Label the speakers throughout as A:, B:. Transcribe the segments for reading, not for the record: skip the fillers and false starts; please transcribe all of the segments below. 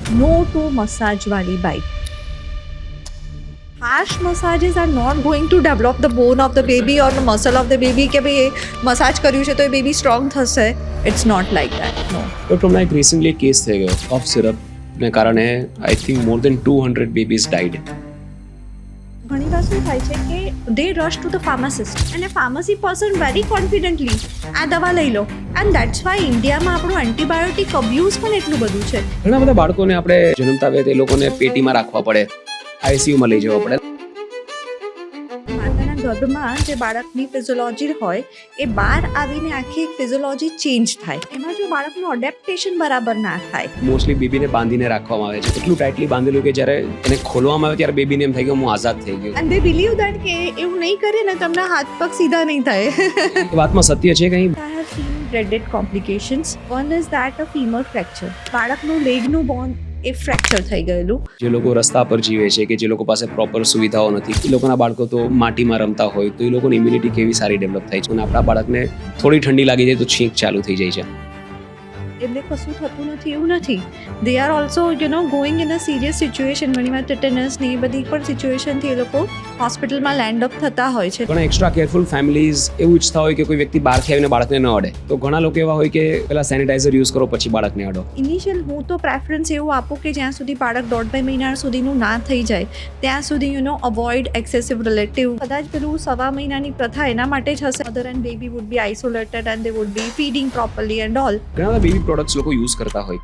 A: no to massage wali bite. Harsh massages are not going to develop the bone of the baby or the muscle of the baby કે ભાઈ massage કર્યું છે તો એ baby strong થશે. It's not like that. No.
B: Doctor હમણાં એક recently એક કેસ થઈ ગયો કોફ સિરપને કારણે I think more then 200 babies died.
A: ઘણી વાર શું થાય છે કે દે રશ ટુ ધ ફાર્માસિસ્ટ અને ફાર્મસી પર્સન વેરી કોન્ફિડન્ટલી આ દવા લઈ લો એન્ડ દેટ્સ વાય ઇન્ડિયામાં આપણું એન્ટીબાયોટિક અબ્યુઝ પણ એટલું બધું છે.
B: ઘણા બધા બાળકોને આપણે જન્મતા આવે તે લોકોને પેટીમાં રાખવા પડે, આઈસીયુમાં લઈ જવા પડે.
A: માતાના ગર્ભમાં જે બાળકની ફિઝિયોલોજી હોય એ બહાર આવીને આખી એક ફિઝિયોલોજી ચેન્જ થાય. એમાં જો બાળકનું અડેપ્ટેશન બરાબર ના થાય.
B: મોસ્ટલી બેબીને બાંધીને રાખવામાં આવે છે, એટલું ટાઈટલી બાંધેલું કે જ્યારે એને ખોલવામાં આવે ત્યારે બેબીને એમ થઈ ગયું હું આઝાદ થઈ ગયો.
A: એન્ડ દે બિલીવ દેટ કે એવું નહીં કરે ને તમને હાથ પગ સીધા નહીં થાય.
B: એ વાતમાં સત્ય છે કંઈ?
A: I have seen dreaded complications. One is that of femur fracture. બાળકનું લેગનું બોન એ ફ્રેક્ચર થઈ ગયેલું.
B: જે લોકો રસ્તા પર જીવે છે કે જે લોકો પાસે પ્રોપર સુવિધાઓ નથી, એ લોકોના બાળકો તો માટીમાં રમતા હોય તો એ લોકોની ઇમ્યુનિટી કેવી સારી ડેવલપ થાય છે અને આપણા બાળકને થોડી ઠંડી લાગી જાય તો છીંક ચાલુ થઈ જાય છે.
A: એમને કશું થતું નથી એવું નથી. They are also going in a serious situation. ઘણીવાર ટેટનસ ને એ બધી પણ સિચ્યુએશનથી એ લોકો હોસ્પિટલમાં લેન્ડ અપ થતા હોય છે.
B: ઘણા એક્સ્ટ્રા કેરફુલ ફેમિલીઝ એવું ઈચ્છતા હોય કે કોઈ વ્યક્તિ બહારથી આવીને બાળકને ન અડે, તો ઘણા લોકો એવા હોય કે પહેલા સેનિટાઈઝર યુઝ કરો પછી બાળકને અડો.
A: ઇનિશિયલ હું તો પ્રેફરન્સ એવું આપું કે જ્યાં સુધી બાળક 1.5 મહિના સુધીનું ના થઈ જાય ત્યાં સુધી અવોઇડ એક્સેસિવ રિલેટિવ. કદાચ પેલું 1.5 મહિનાની પ્રથા એના માટે જ હશે. Mother and baby would be isolated and they would B feeding properly and all.
B: ઘણા બધા બેબી પ્રોડક્ટ્સ લોકો યુઝ કરતા હોય.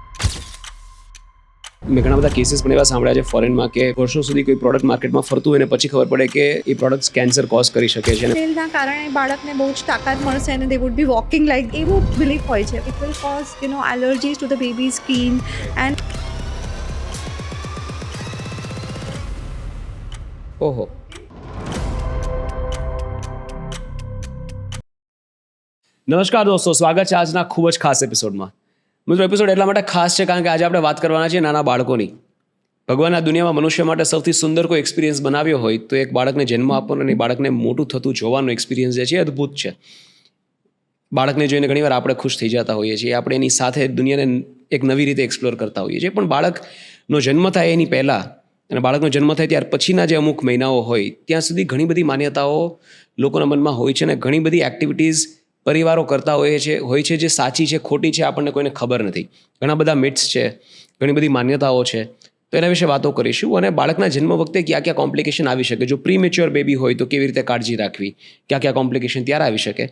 B: મેં ઘણા બધા કેસીસ પણ એવા સાંભળ્યા છે ફોરેનમાં કે વર્ષો સુધી કોઈ પ્રોડક્ટ માર્કેટમાં ફરતું હોય ને પછી ખબર પડે કે એ પ્રોડક્ટ્સ કેન્સર કોઝ કરી શકે છે.
A: તેલના કારણે બાળકને બહુ જ તાકાત મળશે અને they would be walking like એવું બિલીફ હોય છે. It will cause allergies to the baby skin and
B: ઓહો. નમસ્કાર દોસ્તો, સ્વાગત છે આજના ખૂબ જ ખાસ એપિસોડમાં. મિત્રો, એપિસોડ એટલા માટે ખાસ છે કારણ કે આજે આપણે વાત કરવાના છીએ નાના બાળકોની. ભગવાન આ દુનિયામાં મનુષ્ય માટે સૌથી સુંદર કોઈ એક્સપિરિયન્સ બનાવ્યો હોય તો એક બાળકને જન્મ આપવાનો અને બાળકને મોટું થતું જોવાનો એક્સપિરિયન્સ જે છે અદ્ભુત છે. બાળકને જોઈને ઘણીવાર આપણે ખુશ થઈ જતા હોઈએ છીએ, આપણે એની સાથે દુનિયાને એક નવી રીતે એક્સપ્લોર કરતા હોઈએ છીએ. પણ બાળકનો જન્મ થાય એની પહેલાં અને બાળકનો જન્મ થાય ત્યાર પછીના જે અમુક મહિનાઓ હોય ત્યાં સુધી ઘણી બધી માન્યતાઓ લોકોના મનમાં હોય છે અને ઘણી બધી એક્ટિવિટીઝ પરિવારો કરતા હોય છે જે સાચી છે ખોટી છે આપણને કોઈને ખબર નથી. ઘણા બધા મિથ્સ છે, ઘણી બધી માન્યતાઓ છે, તો એના વિશે વાતો કરીશું. અને બાળકના જન્મ વખતે ક્યાં ક્યાં કોમ્પ્લિકેશન આવી શકે, જો પ્રીમેચ્યોર બેબી હોય તો કેવી રીતે કાળજી રાખવી, ક્યાં ક્યાં કોમ્પ્લિકેશન ત્યારે આવી શકે,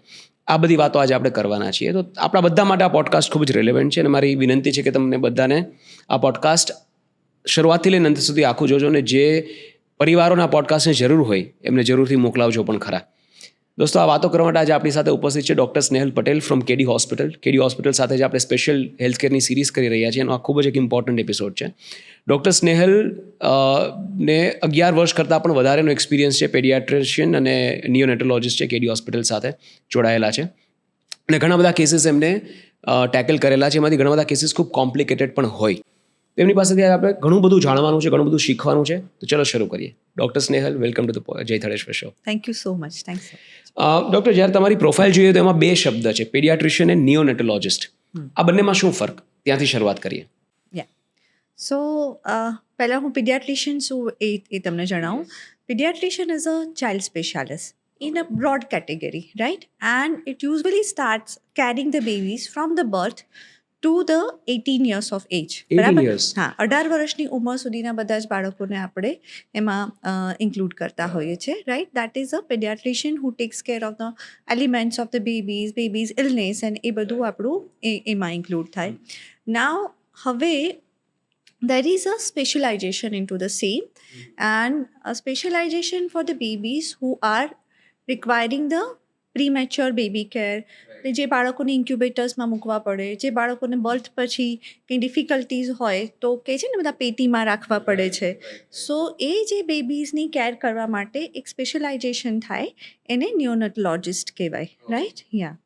B: આ બધી વાતો આજે આપણે કરવાના છીએ. તો આપણા બધા માટે આ પોડકાસ્ટ ખૂબ જ રિલેવન્ટ છે અને મારી વિનંતી છે કે તમને બધાને આ પોડકાસ્ટ શરૂઆતથી લઈને અંત સુધી આખું જોજો અને જે પરિવારોના પોડકાસ્ટની જરૂર હોય એમને જરૂરથી મોકલાવજો પણ ખરા. દોસ્તો, આ વાતો કરવા માટે આજે આપણી સાથે ઉપસ્થિત છે doctor Snehal Patel from KD hospital. KD hospital સાથે જ આપણે સ્પેશિયલ હેલ્થકેરની સિરીઝ કરી રહ્યા છીએ અને આ ખૂબ જ એક ઇમ્પોર્ટન્ટ એપિસોડ છે. ડૉક્ટર સ્નેહલ ને 11 વર્ષ કરતાં પણ વધારેનો એક્સપિરિયન્સ છે. પેડિયાટ્રિશિયન અને નિયોનેટોલોજિસ્ટ છે, કેડી હોસ્પિટલ સાથે જોડાયેલા છે અને ઘણા બધા કેસીસ એમને ટેકલ કરેલા છે. એમાંથી ઘણા બધા કેસીસ ખૂબ કોમ્પ્લિકેટેડ પણ હોય. એમની પાસેથી આપણે ઘણું બધું જાણવાનું છે, ઘણું બધું શીખવાનું છે. તો ચલો શરૂ કરીએ. Doctor Snehal, welcome to the Jay Thaleshwar show.
A: Thank you so much. Thanks.
B: Doctor, જ્યારે તમારી પ્રોફાઇલ જોઈએ તો એમાં 2 શબ્દ છે, પેડિયાટ્રિશિયન અને નિયોનેટોલોજિસ્ટ. આ બંનેમાં શું ફરક? ત્યાંથી શરૂઆત કરીએ.
A: સો પહેલાં હું પીડિયાટ્રિશિયન શું એ તમને જણાવું. Paediatrician is a child specialist in a broad category, right? And it usually starts carrying the babies from the birth to the 18 years of age.
B: 18 years.
A: હા, 18 વર્ષની ઉંમર સુધીના બધા જ બાળકોને આપણે એમાં ઇન્ક્લુડ કરતા હોઈએ છીએ, right? That is a paediatrician who takes care of the ailments of the baby's illness and એ બધું આપણું એમાં ઇન્ક્લુડ થાય. નાવ હવે there is a specialization into the same and a specialization for the babies who are requiring the premature baby care. જે બાળકોને ઇન્ક્યુબેટર્સમાં મૂકવા પડે, જે બાળકોને બર્થ પછી કંઈ ડિફિકલ્ટીઝ હોય તો કહે છે ને બધા પેટીમાં રાખવા પડે છે. સો એ જે બેબીઝની કેર કરવા માટે એક સ્પેશિયલાઇઝેશન થાય એને નિયોનેટોલોજિસ્ટ કહેવાય, right? Yeah.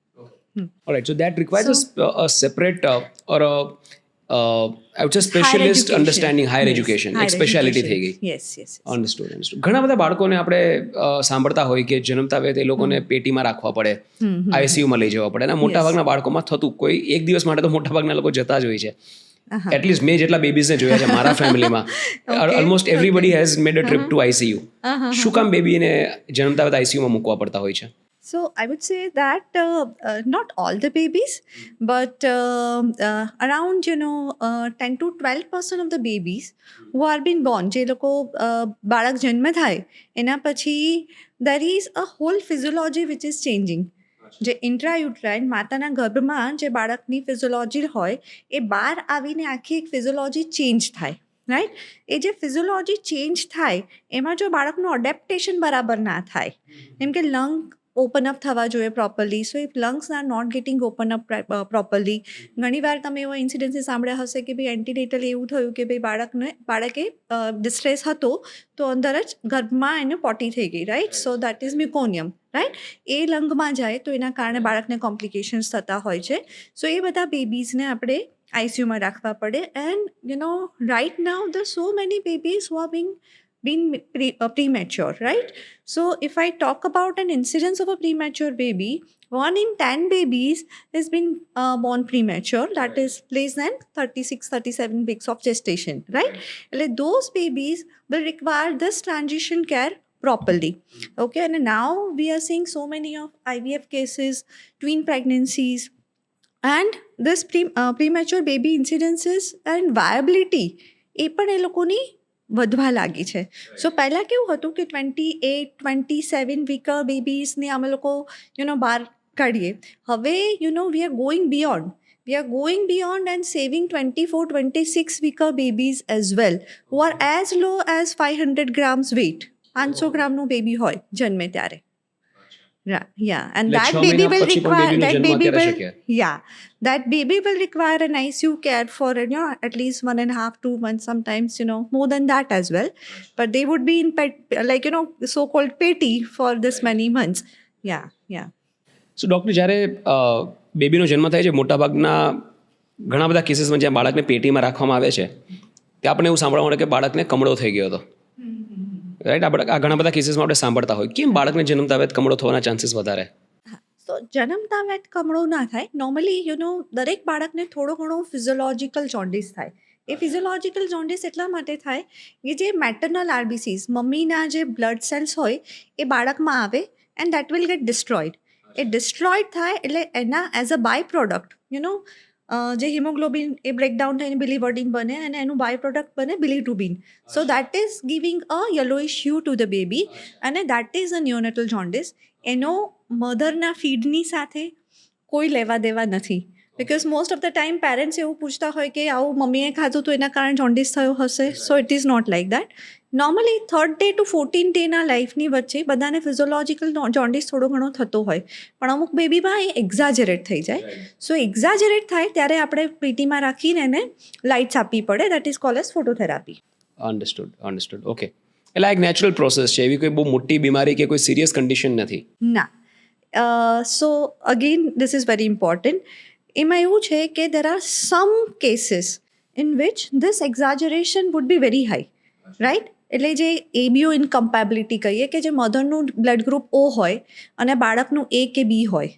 B: Alright, so that requires a separate or a I would say specialist understanding, higher education, એક સ્પેશિયાલિટી થઈ ગઈ.
A: યસ.
B: અંડરસ્ટુડ. ઘણા બધા બાળકોને આપણે સાંભળતા હોય કે જન્મતા આવે તે લોકોને પેટીમાં રાખવા પડે, આઈસીયુમાં લઈ જવા પડે અને મોટાભાગના બાળકોમાં થતું કોઈ એક દિવસ માટે તો મોટાભાગના લોકો જતા જ હોય છે. એટલીસ્ટ મેં જેટલા બેબીઝને જોયા છે મારા ફેમિલીમાં almost everybody has made a trip two ICU. શું કામ બેબીને જન્મતા વખતે આઈસીયુમાં મૂકવા પડતા હોય છે?
A: So I would say that not all the babies, but around 10 to 12% of the babies who are being born, જે લોકો બાળક જન્મ થાય એના પછી there is a whole physiology which is changing. જે ઇન્ટ્રાયુટ્રાઇન માતાના ગર્ભમાં જે બાળકની ફિઝિયોલોજી હોય એ બહાર આવીને આખી એક ફિઝિયોલોજી ચેન્જ થાય, રાઈટ? એ જે ફિઝિયોલોજી ચેન્જ થાય એમાં જો બાળકનું અડેપ્ટેશન બરાબર ના થાય, જેમ કે લંગ ઓપન અપ થવા જોઈએ properly, so if lungs are not getting open up properly, ઘણીવાર તમે એવો ઇન્સિડન્સીસ સાંભળ્યા હશે કે ભાઈ એન્ટીનેટલ એવું થયું કે ભાઈ બાળકે ડિસ્ટ્રેસ હતો તો અંદર જ ગર્ભમાં એને પોટી થઈ ગઈ, right? So that is meconium, right? એ લંગમાં જાય તો એના કારણે બાળકને કોમ્પ્લિકેશન્સ થતા હોય છે. સો એ બધા બેબીઝને આપણે આઈસીયુમાં રાખવા પડે. And right now the so many babies who are being premature, right? So if I talk about an incidence of a premature baby, 1 in 10 babies has been born premature, that is less than 36-37 weeks of gestation, right? Like those babies will require this transition care properly. Okay, and now we are seeing so many of IVF cases, twin pregnancies, and this premature baby incidences and viability એ પણ એ લોકોની વધવા લાગી છે. સો પહેલાં કેવું હતું કે 28-27 weaker બેબીઝને અમે લોકો બહાર કાઢીએ. હવે વી are going beyond. We are going beyond and saving 24-26 weeker babies as well, who are as low as 500 grams weight. 500 ગ્રામનું baby હોય જન્મે ત્યારે. Yeah, and
B: Like
A: that
B: 6
A: baby
B: મહિના
A: will
B: પછી પણ
A: require
B: બેબીનો
A: that
B: જન્મ
A: baby
B: અત્યારે
A: will
B: શક્ય.
A: that baby will require an ICU care for at least 1.5-2 months, sometimes more than that as well. But they would be in so-called petty for this many months. Yeah.
B: So doctor, જ્યારે બેબીનો જન્મ થાય છે મોટાભાગના ઘણા બધા કેસીસમાં જ્યાં બાળકને પેટીમાં રાખવામાં આવે છે ત્યાં આપણે એવું સાંભળવા મળે કે બાળકને કમળો થઈ ગયો હતો, રાઈટ? આપણે આ ઘણા બધા કેસીસમાં આપણે સાંભળતા હોય. કેમ બાળકને જન્મતા વેત કમળો થવાના ચાન્સીસ વધારે?
A: તો જન્મતા વેત કમળો ના થાય. નોર્મલી દરેક બાળકને થોડો ઘણો ફિઝિયોલોજિકલ જોન્ડિસ થાય. એ ફિઝિયોલોજિકલ જોન્ડિસ એટલા માટે થાય કે જે મેટર્નલ આરબીસીસ, મમ્મીના જે બ્લડ સેલ્સ હોય એ બાળકમાં આવે and that will get destroyed. એ ડિસ્ટ્રોઈડ થાય એટલે એના એઝ અ બાય પ્રોડક્ટ જે હિમોગ્લોબિન એ બ્રેકડાઉન થઈને બિલિવર્ડિન બને અને એનું બાય પ્રોડક્ટ બને bilirubin. So that is giving a yellowish hue to the baby અને that is a neonatal jaundice. એનો મધરના ફીડની સાથે કોઈ લેવા દેવા નથી. Because most of the time parents એવું પૂછતા હોય કે આવું મમ્મીએ ખાધું તો એના કારણે જોન્ડિસ થયો હશે. So it is not like that. Normally 3rd day to 14th ડેના લાઈફની વચ્ચે બધાને ફિઝિયોલોજિકલ જોન્ડિસ થોડો ઘણો થતો હોય, પણ અમુક બેબીમાં એ એક્ઝાજરેટ થઈ જાય. સો એક્ઝાજરેટ થાય ત્યારે આપણે પેટીમાં રાખીને એને લાઇટ્સ આપવી પડે. That is called as phototherapy.
B: Understood. Okay, એટલે આ એક નેચરલ પ્રોસેસ છે, એવી કોઈ બહુ મોટી બીમારી કે કોઈ સિરિયસ કન્ડિશન નથી.
A: ના. So again this is very important. એમાં એવું છે કે there are some cases in which this exaggeration would be very high, right? એટલે જે એબીઓ ઇનકમ્પેબિલિટી કહીએ કે જે મધરનું બ્લડ ગ્રુપ ઓ હોય અને બાળકનું એ કે બી હોય,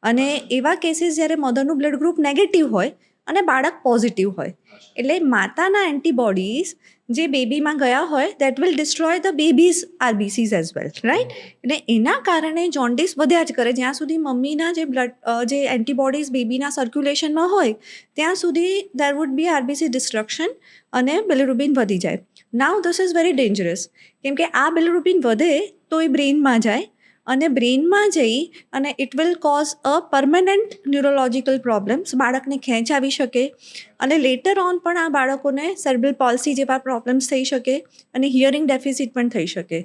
A: અને એવા કેસીસ જ્યારે મધરનું બ્લડ ગ્રુપ નેગેટિવ હોય અને બાળક પોઝિટિવ હોય, એટલે માતાના એન્ટીબોડીઝ જે બેબીમાં ગયા હોય that will destroy the babies RBCs as well, right? એટલે એના કારણે જોન્ડિસ વધ્યા જ કરે. જ્યાં સુધી મમ્મીના જે એન્ટીબોડીઝ બેબીના સર્ક્યુલેશનમાં હોય ત્યાં સુધી દેર વુડ બી આરબીસી ડિસ્ટ્રક્શન અને બિલિરુબિન વધી જાય. નાઉ ધીસ ઇઝ વેરી ડેન્જરસ, કેમ કે આ બિલિરુબિન વધે તો એ બ્રેઇનમાં જાય અને બ્રેઇનમાં જઈ અને it will cause a permanent neurological problems. બાળકને ખેંચ આવી શકે અને લેટર ઓન પણ આ બાળકોને સેરેબ્રલ પોલ્સી જેવા પ્રોબ્લેમ્સ થઈ શકે અને હિયરિંગ ડેફિસિટ પણ થઈ શકે.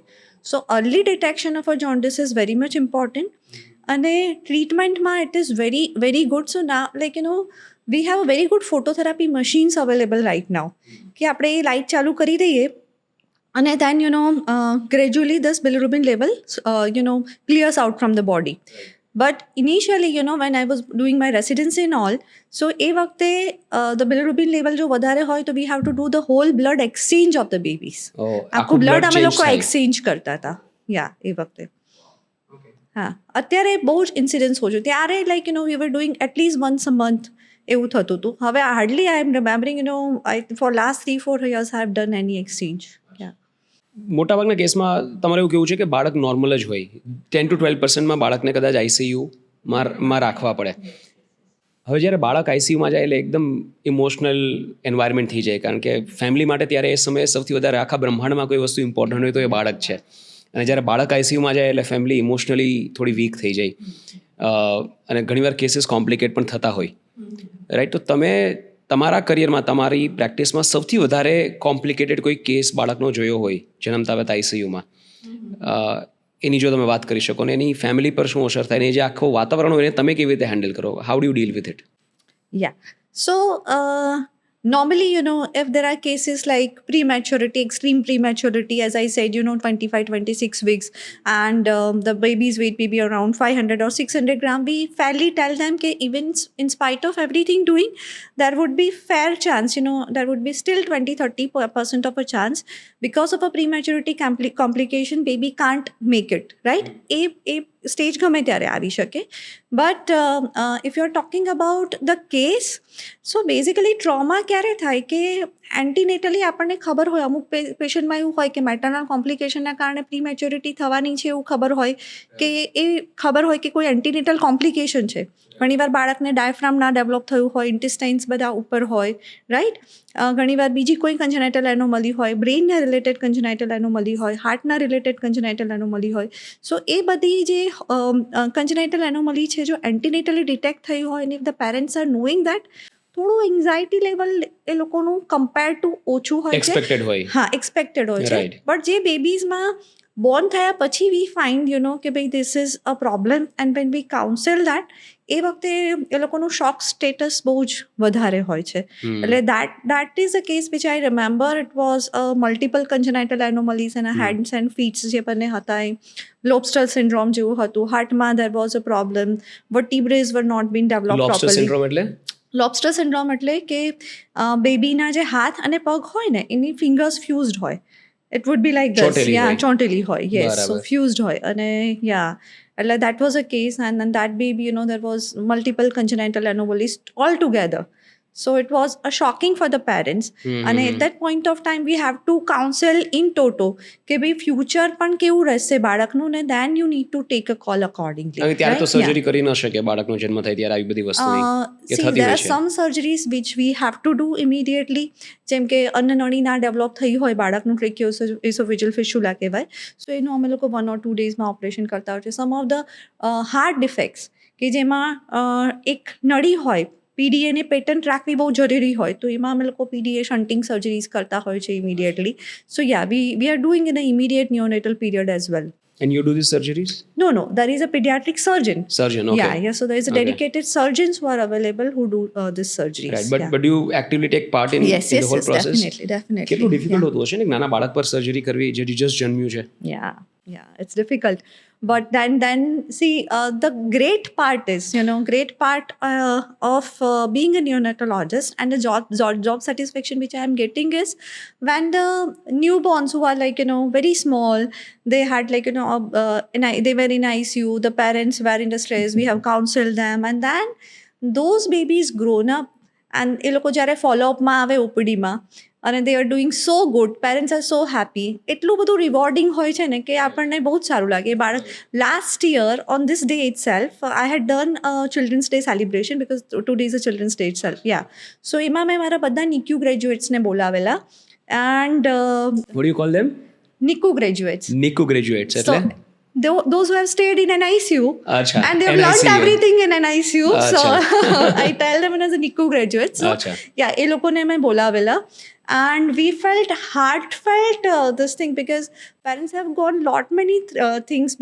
A: So early detection of a jaundice is very much important અને ટ્રીટમેન્ટમાં it is very very good. So ના we have a very good phototherapy machines available right now કે આપણે એ લાઇટ ચાલુ કરી દઈએ અને then gradually this bilirubin level clears out from the body. But initially when I was doing my residency and all, so એ વખતે the bilirubin level જો વધારે હોય તો we have to do the whole blood exchange of the babies. આખું blood અમે લોકો exchange કરતા હતા એ વખતે. હા, અત્યારે બહુ જ ઇન્સિડન્સ હોય છે. ત્યારે we were doing at least once a month એવું થતું હતું. હવે hardly I am remembering for last 3-4 years I have done any exchange.
B: મોટાભાગના કેસમાં તમારે એવું કેવું છે કે બાળક નોર્મલ જ હોય, 10-12% બાળકને કદાચ આઈસીયુમાં રાખવા પડે. હવે જ્યારે બાળક આઈસીયુમાં જાય એટલે એકદમ ઇમોશનલ એન્વાયરમેન્ટ થઈ જાય, કારણ કે ફેમિલી માટે ત્યારે એ સમયે સૌથી વધારે આખા બ્રહ્માંડમાં કોઈ વસ્તુ ઇમ્પોર્ટન્ટ હોય તો એ બાળક છે. અને જ્યારે બાળક આઈસીયુમાં જાય એટલે ફેમિલી ઇમોશનલી થોડી વીક થઈ જાય અને ઘણીવાર કેસીસ કોમ્પ્લિકેટ પણ થતા હોય, રાઈટ? તો તમે તમારા કરિયરમાં, તમારી પ્રેક્ટિસમાં સૌથી વધારે કોમ્પ્લિકેટેડ કોઈ કેસ બાળકનો જોયો હોય જન્મતા વેત આઈસીયુમાં, એની જો તમે વાત કરી શકો ને એની ફેમિલી પર શું અસર થાય, ને જે આખું વાતાવરણ હોય એને તમે કેવી રીતે હેન્ડલ કરો? How do you deal with it?
A: Yeah. So, normally, if there are cases like prematurity, extreme prematurity, as I said, 25-26 weeks, and the baby's weight may be around 500 or 600 grams, we fairly tell them that even in spite of everything doing, there would be fair chance, there would be still 20-30% of a chance because of a prematurity complication, baby can't make it, right? A stage ગમે ત્યારે આવી શકે. But if you are talking about the case, so basically trauma ક્યારે થાય કે એન્ટીનેટલી આપણને ખબર હોય, અમુક પેશન્ટમાં એવું હોય કે મેટરનલ કોમ્પ્લિકેશનના કારણે પ્રીમેચ્યોરિટી થવાની છે એવું ખબર હોય, કે એ ખબર હોય કે કોઈ એન્ટીનેટલ કોમ્પ્લિકેશન છે. ઘણીવાર બાળકને ડાયફ્રામ ના ડેવલપ થયું હોય, ઇન્ટેસ્ટાઇન્સ બધા ઉપર હોય, રાઈટ? ઘણીવાર બીજી કોઈ કન્જનાઇટલ એનોમલી હોય, બ્રેઇનને રિલેટેડ કન્જનાઇટલ એનોમલી હોય, હાર્ટના રિલેટેડ કન્જનાઇટલ એનોમલી હોય. સો એ બધી જે કન્જનાઇટલ એનોમલી છે, જો એન્ટીનેટલી ડિટેક્ટ થયું હોય, અને if the parents are knowing that, થોડું એન્ઝાયટી લેવલ એ લોકોનું કમ્પેર ટુ ઓછું હોય છે.
B: એક્સપેક્ટેડ હોય.
A: હા, એક્સપેક્ટેડ હોય છે. બટ જે બેબીઝમાં બોર્ન થયા પછી વી ફાઇન્ડ કે ભાઈ this is a problem, and when we counsel that, એ વખતે એ લોકોનું શોક સ્ટેટસ બહુ જ વધારે હોય છે. એટલે that is a case which I remember. It was multiple congenital anomalies એના હેન્ડ્સ એન્ડ ફીટ્સ જે બંને હતા, એ લોબસ્ટર સિન્ડ્રોમ જેવું હતું. હાર્ટમાં there was a problem, vertebrae were not been develop properly.
B: Lobster syndrome એટલે?
A: લોબસ્ટર સિન્ડ્રોમ એટલે કે બેબીના જે હાથ અને પગ હોય ને, એની ફિંગર્સ ફ્યુઝડ હોય. It would be like this. ચોંટેલી હોય. Yes. So fused હોય. અને એટલે that was a case, and then that baby, there was multiple congenital anomalies all together. So it was a shocking for the parents. And at that point of time, we have to counsel in toto કે ભાઈ future પણ કેવું રહેશે બાળકનું, ને then you need to take a call accordingly.
B: અને ત્યારે તો સર્જરી કરી ન શકે બાળકનો જન્મ થાય ત્યારે આવી બધી વસ્તુ
A: See, there are some surgeries which we have to do immediately. જેમ કે અન્નનળી ના ડેવલપ થઈ હોય બાળકનું, ટ્રેકિયોએસોફેજિયલ ફિસ્ટુલા કહેવાય. સો એનું અમે લોકો 1 or 2 daysમાં ઓપરેશન કરતા હોય છે. સમ ઓફ ધ હાર્ટ ડિફેક્ટ્સ કે જેમાં એક નળી હોય, પીડીએને પેટન્ટ રાખવી બહુ જરૂરી હોય, તો એમાં અમે લોકો પીડીએ શન્ટિંગ સર્જરીઝ કરતા હોય છે immediately. So V are doing in a immediate neonatal period as well.
B: And you do these surgeries?
A: No, there is a pediatric surgeon.
B: Surgeon, okay.
A: Yeah. So there is a dedicated surgeons who are available who do this surgeries.
B: Right, but do you actively take part in the whole process?
A: Definitely.
B: કેટલું difficult હોતું હશે ને નાના બાળક પર surgery કરવી જે just જન્મ્યું છે?
A: Yeah, it's difficult. But then see, the great part is, of being a neonatologist, and the job satisfaction which I am getting is when the newborns who are very small, they had they were in ICU, the parents were in distress, we have counseled them, and then those babies grown up, and એ લોકો જ્યારે ફોલોઅપમાં આવે ઓપીડીમાં, અને they are doing so good, parents are so happy, એટલું બધું rewarding હોય છે ને કે આપણને બહુ જ સારું લાગે. બાળક last year on this day itself, I had done a children's day celebration because today is a children's day itself. So એમાં મેં મારા બધા NICU graduatesને બોલાવેલા, and
B: what do you call them?
A: NICU graduates.
B: NICU graduates એટલે
A: those who have stayed in an ICU,
B: Achha,
A: and they have learned everything in an ICU.
B: Achha.
A: So I tell them as a NICU graduate. So
B: Achha.
A: એ લોકોને મેં બોલાવેલા, and we felt heartfelt this thing, because parents have gone lot many things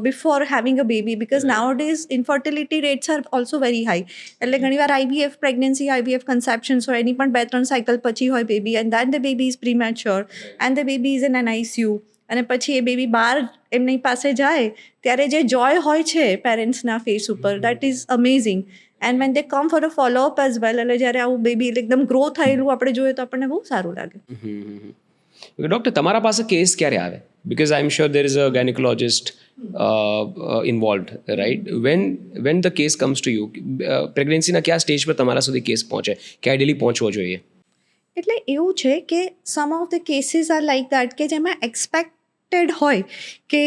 A: before having a baby, because nowadays infertility rates are also very high. એટલે ઘણીવાર IVF pregnancy, IVF conception, so એની પણ 2-3 cycle પછી હોય baby, and then the baby is premature, and the baby is in an ICU. અને પછી એ baby બહાર એમની પાસે જાય ત્યારે જે જોય હોય છે પેરેન્ટ્સના ફેસ ઉપર, that is amazing. And when they come for a follow up as well, એટલે જ્યારે આવું બેબી એકદમ ગ્રો થયેલું આપણે જોઈએ તો આપણને બહુ સારું લાગે.
B: ડૉક્ટર તમારા પાસે કેસ ક્યારે આવે? Because I am sure there is a gynaecologist involved, right? When the case comes to you, પ્રેગ્નન્સીના કયા સ્ટેજ પર તમારા સુધી કેસ પહોંચે કે આઈડિયલી પહોંચવો જોઈએ?
A: એટલે એવું છે કે some of the cases are like that કે જેમાં એક્સપેક્ટેડ હોય કે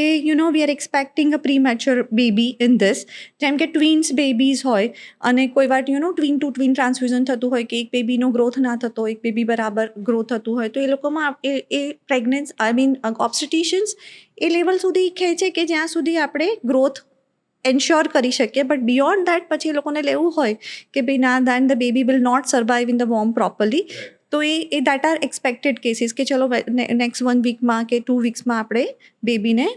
A: we are expecting a premature baby in this, જેમ કે ટ્વિન્સ બેબીઝ હોય અને કોઈ વાર ટ્વિન ટુ ટ્વિન ટ્રાન્સફ્યુઝન થતું હોય કે એક બેબીનો ગ્રોથ ના થતો હોય, એક બેબી બરાબર ગ્રોથ થતું હોય, તો એ લોકોમાં એ પ્રેગ્નન્સ ઓબ્સ્ટેટિશિયન્સ એ લેવલ સુધી ખેંચે કે જ્યાં સુધી આપણે ગ્રોથ એન્શ્યોર કરી શકીએ. બટ બિયોન્ડ દેટ પછી એ લોકોને લેવું હોય કે ભાઈ ના, then the baby will not survive in the વોર્મ પ્રોપરલી. તો એ દેટ આર એક્સપેક્ટેડ કેસીસ કે ચલો નેક્સ્ટ 1 વીકમાં કે 2 વીક્સમાં આપણે બેબીને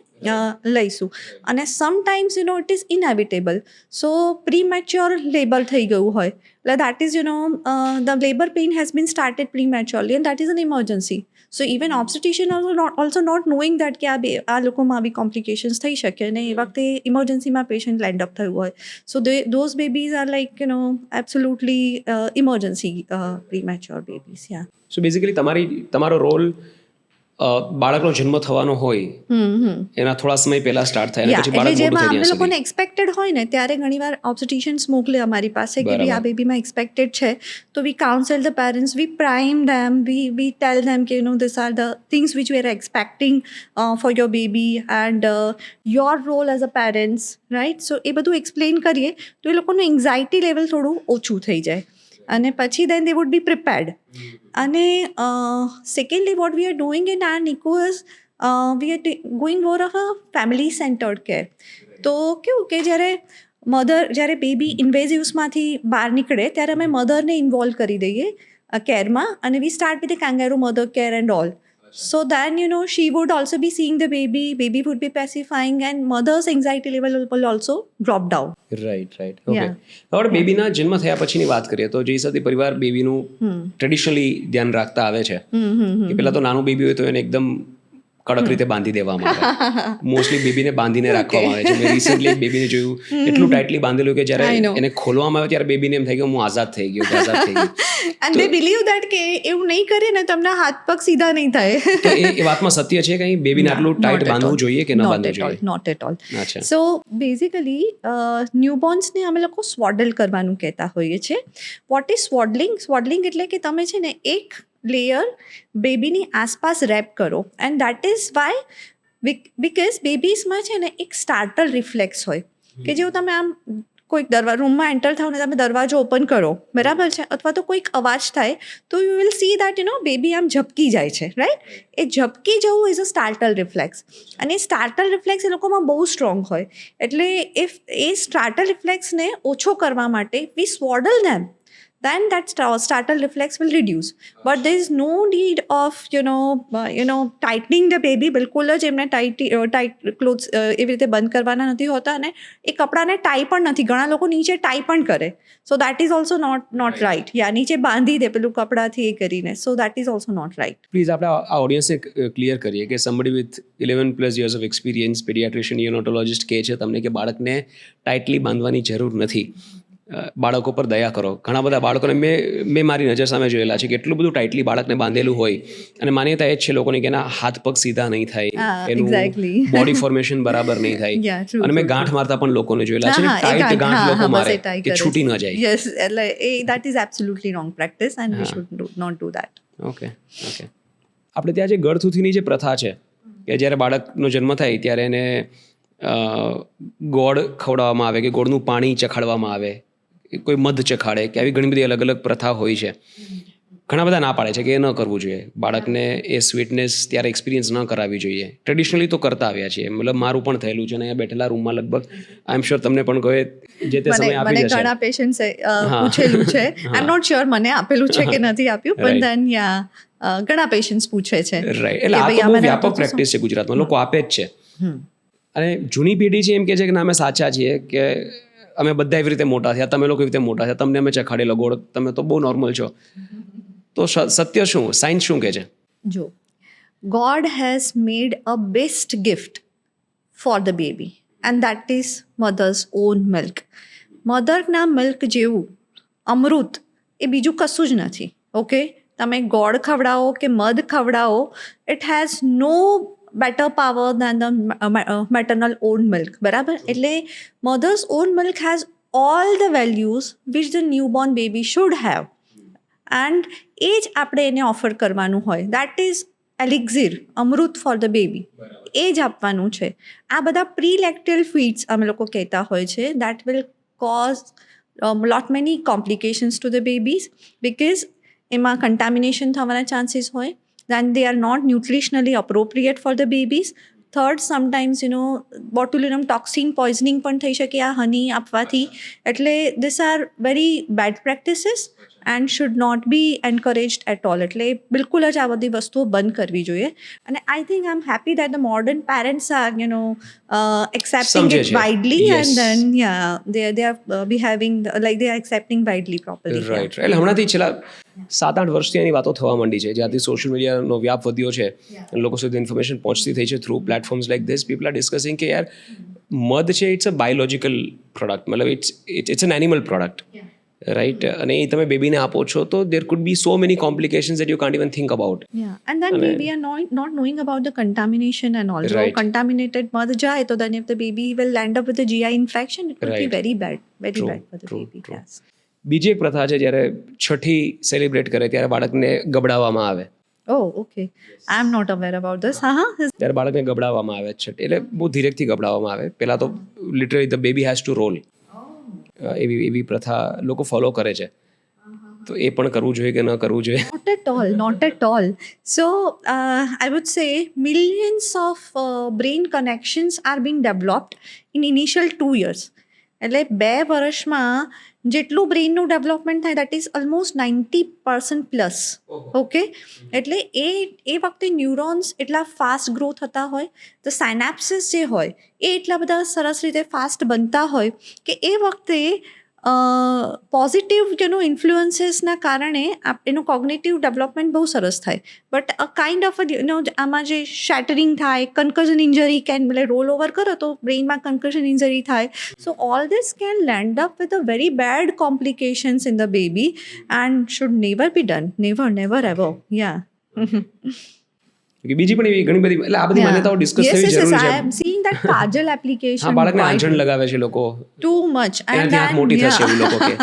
A: લઈશું. અને sometimes it is inevitable. So premature labour થઈ ગયું હોય એટલે that is the labour pain has been started prematurely and that is an emergency. So even obstetrician also not knowing that કે આ લોકોમાં આવી કોમ્પ્લિકેશન્સ થઈ શકે અને એ વખતે ઇમરજન્સીમાં પેશન્ટ લેન્ડ અપ થયું હોય. So those babies are like absolutely emergency premature babies. Yeah
B: so basically તમારો રોલ બાળકનો જન્મ થવાનો હોય એના થોડા સમય પહેલા સ્ટાર્ટ થાય અને પછી
A: એટલે
B: બાળક મોટું
A: જેમાં
B: થાય
A: અમને
B: ત્યાં
A: લોકોને
B: સુધી.
A: એક્સપેક્ટેડ હોય ને ત્યારે ઘણીવાર ઓબ્સ્ટેટિશિયન્સ મોકલે અમારી પાસે કે ભાઈ આ
B: બરાબર.
A: બેબીમાં એક્સપેક્ટેડ છે, તો we counsel the parents, we prime them, we tell them કે this are the things which we are expecting for your baby and your role as a parents, right? So એ બધું એક્સપ્લેન કરીએ તો એ લોકોનું anxiety level થોડું ઓછું થઈ જાય અને પછી then they would be prepared. અને secondly what we are doing in our NICU is we are going more of a family centred care. તો કેવું કે જ્યારે બેબી ઇન્વેઝિવ્સમાંથી બહાર નીકળે ત્યારે અમે મધરને ઇન્વોલ્વ કરી દઈએ કેરમાં અને we start with the kangaroo mother care and all. So then, she would also be seeing the baby would be pacifying and mother's anxiety level will also drop down.
B: Right. Okay.
A: Yeah.
B: હવે બેબીના જન્મ થયા પછીની વાત કરીએ તો જે હિસાબથી પરિવાર બેબીનું ટ્રેડિશનલી ધ્યાન રાખતા આવે છે કે પહેલા તો નાનું બેબી હોય તો એને એકદમ કડક રીતે બાંધી દેવામાં આવે. મોસ્ટલી બેબીને બાંધીને રાખવામાં આવે છે. મેં રિસેન્ટલી એક બેબીને જોયું એટલું ટાઈટલી બાંધેલું કે
A: I
B: જ્યારે
A: know.
B: એને ખોલવામાં આવે ત્યારે બેબીને એમ થાય કે હું આઝાદ થઈ ગયો.
A: And they believe that કે એવું નહીં કરે ને તમને હાથ પગ સીધા નહીં થાય.
B: તો એ વાતમાં સત્ય છે કે બેબીને આટલું ટાઈટ બાંધવું જોઈએ કે ન બાંધવું જોઈએ?
A: Not at all.
B: અચ્છા.
A: સો બેઝિકલી ન્યૂબોર્ન્સને અમે લોકો સ્વોડલ કરવાનું કહેતા હોઈએ છીએ. What is સ્વોડલિંગ? સ્વોડલિંગ એટલે કે તમે છે ને એક લેયર બેબીની આસપાસ રેપ કરો and that is why because બેબીઝમાં છે ને એક સ્ટાર્ટલ રિફ્લેક્સ હોય કે જેવું તમે આમ કોઈક રૂમમાં એન્ટર થાવ ને તમે દરવાજો ઓપન કરો, બરાબર છે, અથવા તો કોઈક અવાજ થાય તો you will see that baby આમ ઝબકી જાય છે, રાઈટ? એ ઝબકી જવું ઇઝ અ સ્ટાર્ટલ રિફ્લેક્સ અને એ સ્ટાર્ટલ રિફ્લેક્સ એ લોકોમાં બહુ સ્ટ્રોંગ હોય. એટલે ઇફ એ સ્ટાર્ટલ રિફ્લેક્સને ઓછો કરવા માટે વી સ્વોડલ ધેમ, then that startle reflex will reduce. But there is no need of tightening the baby. બિલકુલ જ એમને ટાઈટ ક્લોથ્સ એવી રીતે બંધ કરવાના નથી હોતા અને એ કપડાને ટાઈ પણ નથી. ઘણા લોકો નીચે ટાઈ પણ કરે. So that is also not right. Yeah નીચે બાંધી દે પેલું કપડાથી એ કરીને. So that is also not right.
B: Please આપણે આ ઓડિયન્સને ક્લિયર કરીએ કે somebody with 11+ years of experience, paediatrician, neonatologist કહે છે તમને કે બાળકને ટાઈટલી બાંધવાની જરૂર નથી, બાળકો પર દયા કરો. ઘણા બધા બાળકોને મેં મારી નજર સામે જોયેલા છે કે એટલું બધું ટાઈટલી બાળકને બાંધેલું હોય અને માન્યતા એ જ છે લોકોની કે એના હાથ પગ સીધા નહીં થાય,
A: exactly.
B: એનું બોડી ફોર્મેશન બરાબર નહીં થાય.
A: Yeah, true,
B: અને મેં
A: true,
B: ગાંઠ મારતા પણ લોકોને જોયેલા છે.
A: હા, એ
B: ટાઈટ ગાંઠ લોકો
A: બસ
B: મારે
A: એ tie
B: કે
A: કરે
B: છૂટી
A: છે.
B: ન જાય.
A: Yes, એટલે that is absolutely wrong practice and we should not do that.
B: Okay. આપણે ત્યાં જે ગળથૂથીની જે પ્રથા છે કે જ્યારે બાળકનો જન્મ થાય ત્યારે એને ગોળ ખવડાવવામાં આવે કે ગોળનું પાણી ચખાડવામાં આવે, કોઈ મધ ચખાડે કે આવી ઘણી બધી અલગ અલગ પ્રથા હોય છે. ઘણા બધા ના પાડે છે કે એ ન કરવું જોઈએ, બાળકને એ સ્વીટનેસ ત્યારે એક્સપિરિયન્સ ન કરાવવી જોઈએ. ટ્રેડિશનલી તો કરતા આવ્યા છીએ, મતલબ મારું પણ થયેલું છે અને અહીંયા બેઠેલા રૂમમાં લગભગ આઈ એમ શ્યોર તમને પણ કહે જે તે સમય આપી
A: મને
B: જશે.
A: ઘણા પેશન્ટ્સે પૂછેલું છે. આઈ એમ નોટ શ્યોર મને આપેલું છે કે નથી આપ્યું, પણ ધેન ઘણા પેશન્ટ્સ પૂછે છે.
B: રાઈટ. એટલે આ તો બહુ વ્યાપક પ્રેક્ટિસ છે ગુજરાતમાં, લોકો આપે જ છે. અને જૂની પેઢી છે એમ કે છે કે ના અમે સાચા છીએ, કે અમે બધા એવી રીતે મોટા થયા, તમે લોકો એવી રીતે મોટા થયા, તમને અમે ચખાડેલો ગોળ, તમે તો બહુ નોર્મલ છો. તો સત્ય શું, સાયન્સ શું કહે છે?
A: જો God has made a best gift for the baby and that is mother's own milk. મધરના મિલ્ક જેવું અમૃત એ બીજું કશું જ નથી. ઓકે, તમે ગોળ ખવડાવો કે મધ ખવડાવો, it has no better power than the maternal own milk, બરાબર? એટલે mother's own milk has all the values which the newborn baby should have, and એ જ આપણે એને ઓફર કરવાનું હોય. દેટ ઇઝ એલિક્ઝિર, અમૃત ફોર ધ બેબી, એ જ આપવાનું છે. આ બધા પ્રીલેક્ટલ ફીડ્સ અમે લોકો કહેતા હોય છે, that will cause lot many complications to the babies because એમાં contamination થવાના chances હોય, then they are not nutritionally appropriate for the babies. Third, sometimes botulinum toxin poisoning પણ થઈ શકે આ હની આપવાથી. એટલે these are very bad practices and should not be encouraged at all. એટલે બિલકુલ જ આ બધી વસ્તુઓ બંધ કરવી જોઈએ. અને I think I'm happy that the modern parents are accepting
B: સમજે
A: it
B: છે.
A: widely,
B: Yes.
A: and then they are behaving like they are accepting widely properly.
B: Right. એટલે હમણાંથી છેલ્લા 7-8 વર્ષથી એની વાતો થવા માંડી છે, જ્યાંથી સોશિયલ મીડિયાનો વ્યાપ વધ્યો છે, લોકો સુધી ઇન્ફોર્મેશન પહોંચતી થઈ છે through platforms like this. People are discussing કે યાર મધ છે, ઇટ્સ અ બાયોલોજિકલ પ્રોડક્ટ, મતલબ it's an animal product, right? અને એ તમે બેબીને આપો છો તો there could be so many complications that you can't even think about.
A: Yeah, and then we are not knowing about the contamination and all. So
B: Right.
A: contaminated mud jai, so then if the baby will end up with a GI infection, it could be
B: Right.
A: very bad
B: True,
A: bad for the
B: true,
A: baby.
B: true.
A: Yes.
B: બીજી એક પ્રથા છે, જ્યારે છઠ્ઠી celebrate કરે ત્યારે બાળકને ગબડાવવામાં આવે.
A: Oh, okay. I'm not aware about this.
B: ત્યારે બાળકને ગબડાવવામાં આવે છે, એટલે બહુ ધીરેકથી ગબડાવવામાં આવે. પહેલાં તો literally the baby has to roll. એવી પ્રથા લોકો ફોલો કરે છે. તો એ પણ કરવું જોઈએ કે ન કરવું જોઈએ?
A: Not at all, not at all. So, I would say millions of brain connections are being developed in initial 2 years. એટલે 2 વર્ષમાં જેટલું બ્રેઇનનું ડેવલપમેન્ટ થાય, that is almost 90% plus. Okay, એટલે એ વખતે ન્યુરોન્સ એટલા ફાસ્ટ ગ્રો થતા હોય, તો સાયનેપ્સિસ જે હોય એ એટલા બધા સરસ રીતે ફાસ્ટ બનતા હોય કે એ વખતે પોઝિટિવ ઇન્ફ્લુઅન્સીસના કારણે એનું કોગ્નેટિવ ડેવલપમેન્ટ બહુ સરસ થાય. બટ અ કાઇન્ડ ઓફ આમાં જે શેટરિંગ થાય, કન્કશન ઇન્જરી કેન, એટલે રોલ ઓવર કરો તો બ્રેઇનમાં કન્કશન ઇન્જરી થાય. So all this can land up with a very bad complications in the baby and should never be done. Never ever. Yeah.
B: બીજી પણ એવી ઘણી બધી, એટલે આ બધી માન્યતાઓ ડિસ્કસ થવી જરૂરી છે.
A: I am seeing that Kajal application.
B: હા, બાળકને આંચણ લગાવે છે લોકો.
A: Too much.
B: એનાથી આંખ મોટી થશે એવું લોકો કહે.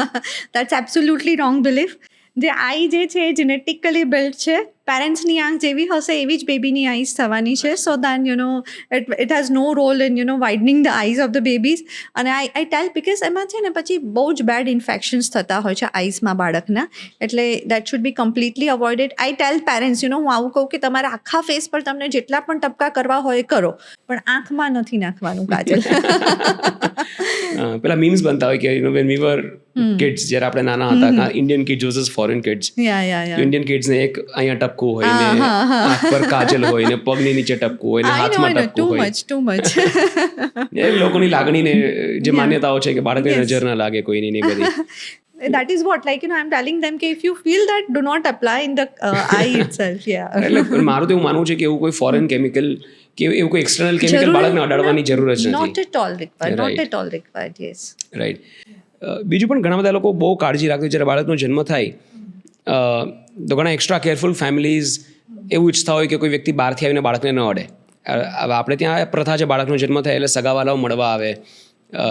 A: That's absolutely wrong belief. જે આઈ જે છે એ જેનેટિકલી બિલ્ડ છે. પેરેન્ટ્સની આંખ જેવી હશે એવી જ બેબીની આઈઝ થવાની છે. સો દેન it has no role in widening the eyes of the babies. અને I tell because એમાં છે ને પછી બહુ જ બેડ ઇન્ફેક્શન્સ થતા હોય છે આઈઝમાં બાળકના. એટલે that should be completely avoided. I tell parents હું આવું કહું કે તમારા આખા ફેસ પર તમને જેટલા પણ ટપકા કરવા હોય કરો, પણ આંખમાં નથી નાખવાનું કાજલ.
B: પેલા મીમ્સ બનતા હોય કે when we were kids, જ્યારે આપણે નાના હતા, Indian kids versus foreign kids. Indian કિડ્સને એક અહીંયા ટપકું હોય ને આંખ પર કાજલ હોય ને પગની નીચે ટપકું હોય ને હાથમાં ટપકું હોય.
A: Too much.
B: એ લોકોની લાગણીને જે માન્યતાઓ છે કે બાળકને નજર ના લાગે કોઈની નહીં બધી.
A: That is what, I'm telling them કે if you feel that, do not apply in the eye itself. Yeah.
B: એટલે મારું તો એવું માનવું છે કે એવું કોઈ ફોરેન કેમિકલ કે એવું કોઈ એક્સટર્નલ કેમિકલ બાળકને અડાડવાની જરૂર જ નથી.
A: Not at all required. Yes.
B: Right. બીજું પણ ઘણા બધા લોકો બહુ કાળજી રાખે જ્યારે બાળકનો જન્મ થાય, તો ઘણા એક્સ્ટ્રા કેરફુલ ફેમિલીઝ એવું ઈચ્છતા હોય કે કોઈ વ્યક્તિ બહારથી આવીને બાળકને ન અડે. હવે આપણે ત્યાં પ્રથા છે, બાળકનો જન્મ થાય એટલે સગાવાલાઓ મળવા આવે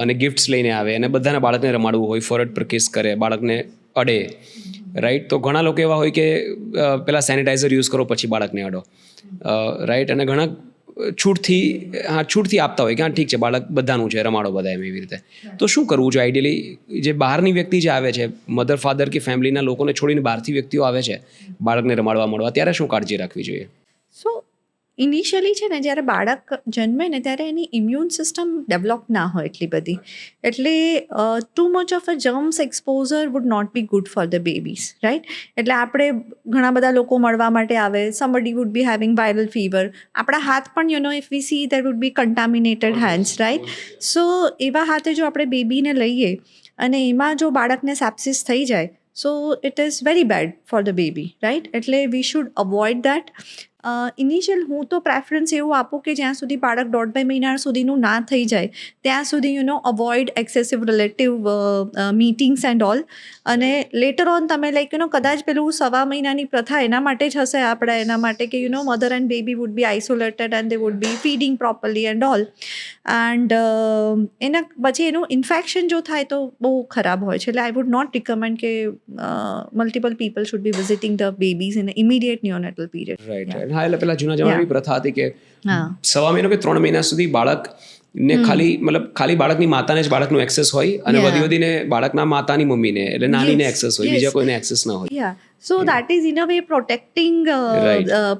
B: અને ગિફ્ટ્સ લઈને આવે અને બધાને બાળકને રમાડવું હોય, ફોરહેડ પર કિસ કરે, બાળકને અડે, રાઈટ? તો ઘણા લોકો એવા હોય કે પહેલાં સેનિટાઈઝર યુઝ કરો પછી બાળકને અડો, રાઈટ? અને ઘણા છૂટથી આપતા હોય કે હા ઠીક છે બાળક બધાનું છે, રમાડો બધા, એમ એવી રીતે. તો શું કરવું જોઈએ આઈડિયલી? જે બહારની વ્યક્તિ જે આવે છે, મધર ફાધર કે ફેમિલીના લોકોને છોડીને બહારથી વ્યક્તિઓ આવે છે બાળકને રમાડવા મળવા, ત્યારે શું કાળજી રાખવી જોઈએ?
A: સો ઇનિશિયલી છે ને, જ્યારે બાળક જન્મે ને ત્યારે એની ઇમ્યુન સિસ્ટમ ડેવલપ ના હોય એટલી બધી, એટલે too much of a germs exposure would not be good for the babies, right? એટલે આપણે ઘણા બધા લોકો મળવા માટે આવે, somebody would be having viral fever, આપણા હાથ પણ if we see there would be contaminated hands, right? So એવા હાથે જો આપણે બેબીને લઈએ અને એમાં જો બાળકને સેપ્સિસ થઈ જાય, so it is very bad for the baby, right? એટલે we should avoid that. Initial હું તો પ્રેફરન્સ એવું આપું કે જ્યાં સુધી બાળક 1.5 મહિના સુધીનું ના થઈ જાય ત્યાં સુધી avoid excessive relative meetings and all. અને લેટર ઓન તમે કદાચ પેલું 1.5 મહિનાની પ્રથા એના માટે જ હશે આપણે એના માટે કે mother and baby would be isolated and they would B feeding properly and all. And એના પછી એનું ઇન્ફેક્શન જો થાય તો બહુ ખરાબ હોય છે. એટલે આઈ વુડ નોટ રિકમેન્ડ કે multiple people should be visiting the babies in immediate neonatal period.
B: Right. હા, એટલે પેલા જૂના જમાનાની પ્રથા હતી કે
A: હા
B: 1.5 મહિનો કે 3 મહિના સુધી બાળકને ખાલી બાળકની માતાને જ બાળકનું એક્સેસ હોય અને વધીને બાળકના માતાની મમ્મીને એટલે નાનીને એક્સેસ હોય, બીજા કોઈને એક્સેસ ના હોય.
A: Yeah. So that is in a way protecting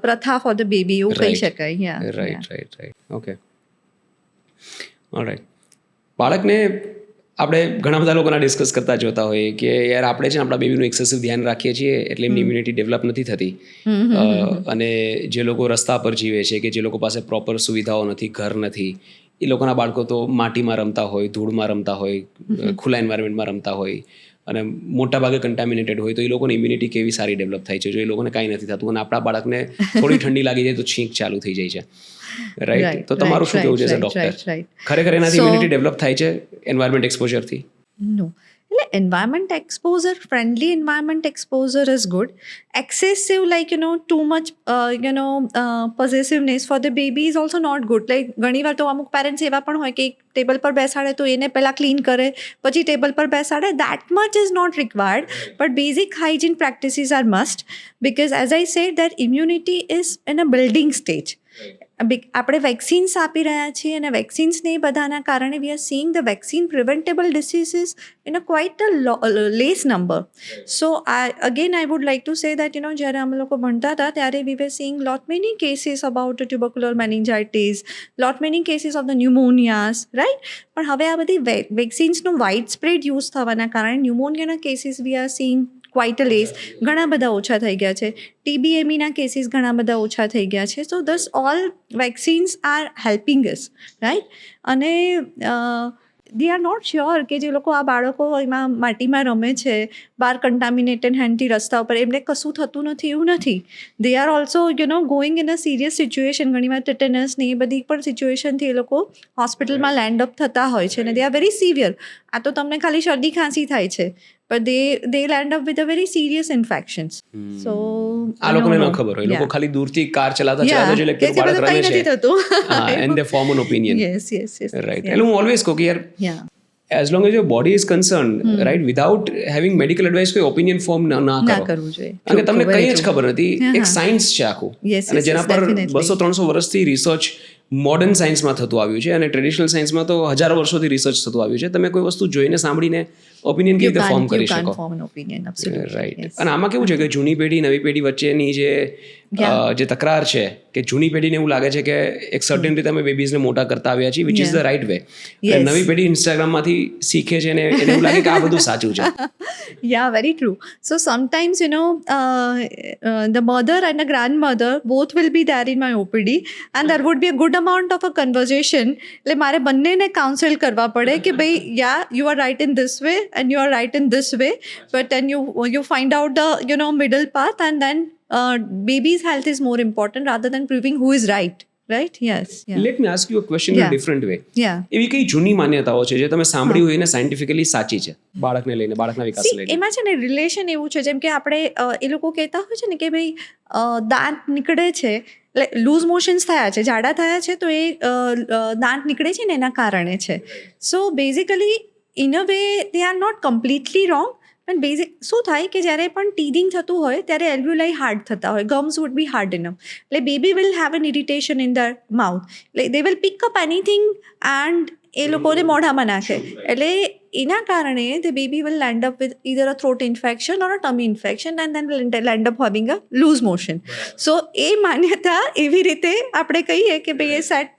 A: pratha for the baby. એવું કહી શકાય. Yeah.
B: રાઈટ. ઓકે. ઓલરાઈટ. બાળકને આપણે ઘણા બધા લોકોના ડિસ્કસ કરતા જોતા હોઈએ કે યાર આપણે છે ને આપણા બેબીનું એક્સેસિવ ધ્યાન રાખીએ છીએ એટલે એમની ઇમ્યુનિટી ડેવલપ નથી થતી. અને જે લોકો રસ્તા પર જીવે છે કે જે લોકો પાસે પ્રોપર સુવિધાઓ નથી, ઘર નથી, એ લોકોના બાળકો તો માટીમાં રમતા હોય, ધૂળમાં રમતા હોય, ખુલ્લા એન્વાયરમેન્ટમાં રમતા હોય અને મોટા ભાગે કન્ટામિનેટેડ હોય તો એ લોકોની ઇમ્યુનિટી કેવી સારી ડેવલપ થાય છે જો એ લોકોને કાંઈ નથી થતું અને આપણા બાળકને થોડી ઠંડી લાગી જાય તો છીંક ચાલુ થઈ જાય છે. રાઈટ. તો તમારું શું કહેવું છે એઝ અ ડોક્ટર? ખરેખર એનાથી ઇમ્યુનિટી ડેવલપ થાય છે એન્વાયરમેન્ટ એક્સપોઝરથી?
A: No. એટલે environment exposure, friendly environment exposure is good. Excessive, too much, possessiveness for the baby is also not good. ઘણી વાર તો અમુક પેરેન્ટ્સ એવા પણ હોય કે ટેબલ પર બેસાડે તો એને પહેલાં ક્લીન કરે પછી ટેબલ પર બેસાડે. That much is not required, but basic hygiene practices are must because as I said that immunity is in a building stage. આપણે વેક્સિન્સ આપી રહ્યા છીએ અને વેક્સિન્સને બધાના કારણે we are seeing the vaccine preventable diseases in a quite a less number. So I would like to say that જ્યારે અમે લોકો ભણતા હતા ત્યારે we were seeing lot many cases about tubercular meningitis, lot many cases of the pneumonias, right. પણ હવે આ બધી વેક્સિન્સનું વાઇડ સ્પ્રેડ યુઝ થવાના કારણે ન્યુમોનિયાના cases we are seeing quite a less ઘણા બધા ઓછા થઈ ગયા છે. TBMEના કેસીસ ઘણા બધા ઓછા થઈ ગયા છે. So thus all vaccines are helping us, right. અને દે આર નોટ શ્યોર કે જે લોકો આ બાળકો એમાં માટીમાં રમે છે બહાર કન્ટામિનેટેડ હેન્ડથી રસ્તા ઉપર એમને કશું થતું નથી એવું નથી. They are also going in a serious situation. ઘણીવાર ટેટનસ ને એ બધી પણ સિચ્યુએશનથી એ લોકો હોસ્પિટલમાં લેન્ડ અપ થતા હોય છે અને દે આર વેરી સિવિયર. આ તો તમને ખાલી શરદી ખાંસી થાય છે but they land up with a very serious infections. So
B: આ લોકોને ન ખબર હોય, લોકો ખાલી દૂરથી કાર ચલાવતા જોઈ લે કે બાળક રમે છે and they form an opinion.
A: Yes.
B: Right. એટલે હું ઓલવેઝ કહું કે યાર as long as your body is concerned, right, without having medical advice કોઈ opinion form ના
A: કરવું જોઈએ.
B: અને તમને કંઈ જ ખબર નથી. એક સાયન્સ છે આખું અને જેના પર 200-300 વર્ષથી રિસર્ચ મોડર્ન સાયન્સમાં થતું આવ્યું છે અને ટ્રેડિશનલ સાયન્સમાં તો હજારો વર્ષોથી રિસર્ચ થતું આવ્યું છે. તમે કોઈ વસ્તુ જોઈને સાંભળીને ઓપિનિયન કેવી રીતે ફોર્મ કરી શકો? રાઈટ. અને આમાં કેવું છે કે જૂની પેઢી નવી પેઢી વચ્ચેની જે તકરાર છે કે જૂની પેઢીને એવું લાગે છે કે એક સર્ટેન રીતે અમે બેબીઝને મોટા કરતા આવ્યા છીએ which is the right way. નવી પેઢી ઇન્સ્ટાગ્રામમાંથી શીખે છે અને એને એવું લાગે કે આ બધું સાચું છે.
A: Yeah, very true. So sometimes, the mother and the grandmother both will be there in my OPD and there would be a good amount of a conversation. એટલે મારે બંનેને કાઉન્સેલ કરવા પડે કે ભાઈ you are right in this way and you are right in this way, but then you find out the middle path and then baby's health is more important rather than proving who is right. Right? Yes. Yeah.
B: Let me ask you a question in a different way.
A: Yeah.
B: એવી કઈ જૂની માન્યતાઓ છે જે તમે સાંભળી હોય ને સાયન્ટિફિકલી સાચી છે બાળકને લઈને, બાળકના વિકાસને લઈને?
A: એમાં છે ને રિલેશન એવું છે જેમ કે આપણે એ લોકો કહેતા હોય છે ને કે ભાઈ દાંત નીકળે છે એટલે લૂઝ મોશન્સ થયા છે, જાડા થયા છે તો એ દાંત નીકળે છે ને એના કારણે છે. So basically in a way they are not completely wrong. પણ બેઝિક શું થાય કે જ્યારે પણ ટીથિંગ થતું હોય ત્યારે એલ્વ્યુલાઈ હાર્ડ થતા હોય, gums would be hard enough. એટલે baby will have an irritation in the mouth. એટલે they will pick up anything and એ લોકોને મોઢામાં નાખે. એટલે એના કારણે the baby will land up with either a throat infection or a tummy infection and then will land up having a loose motion. So એ માન્યતા એવી રીતે આપણે કહીએ કે ભાઈ એ સેટ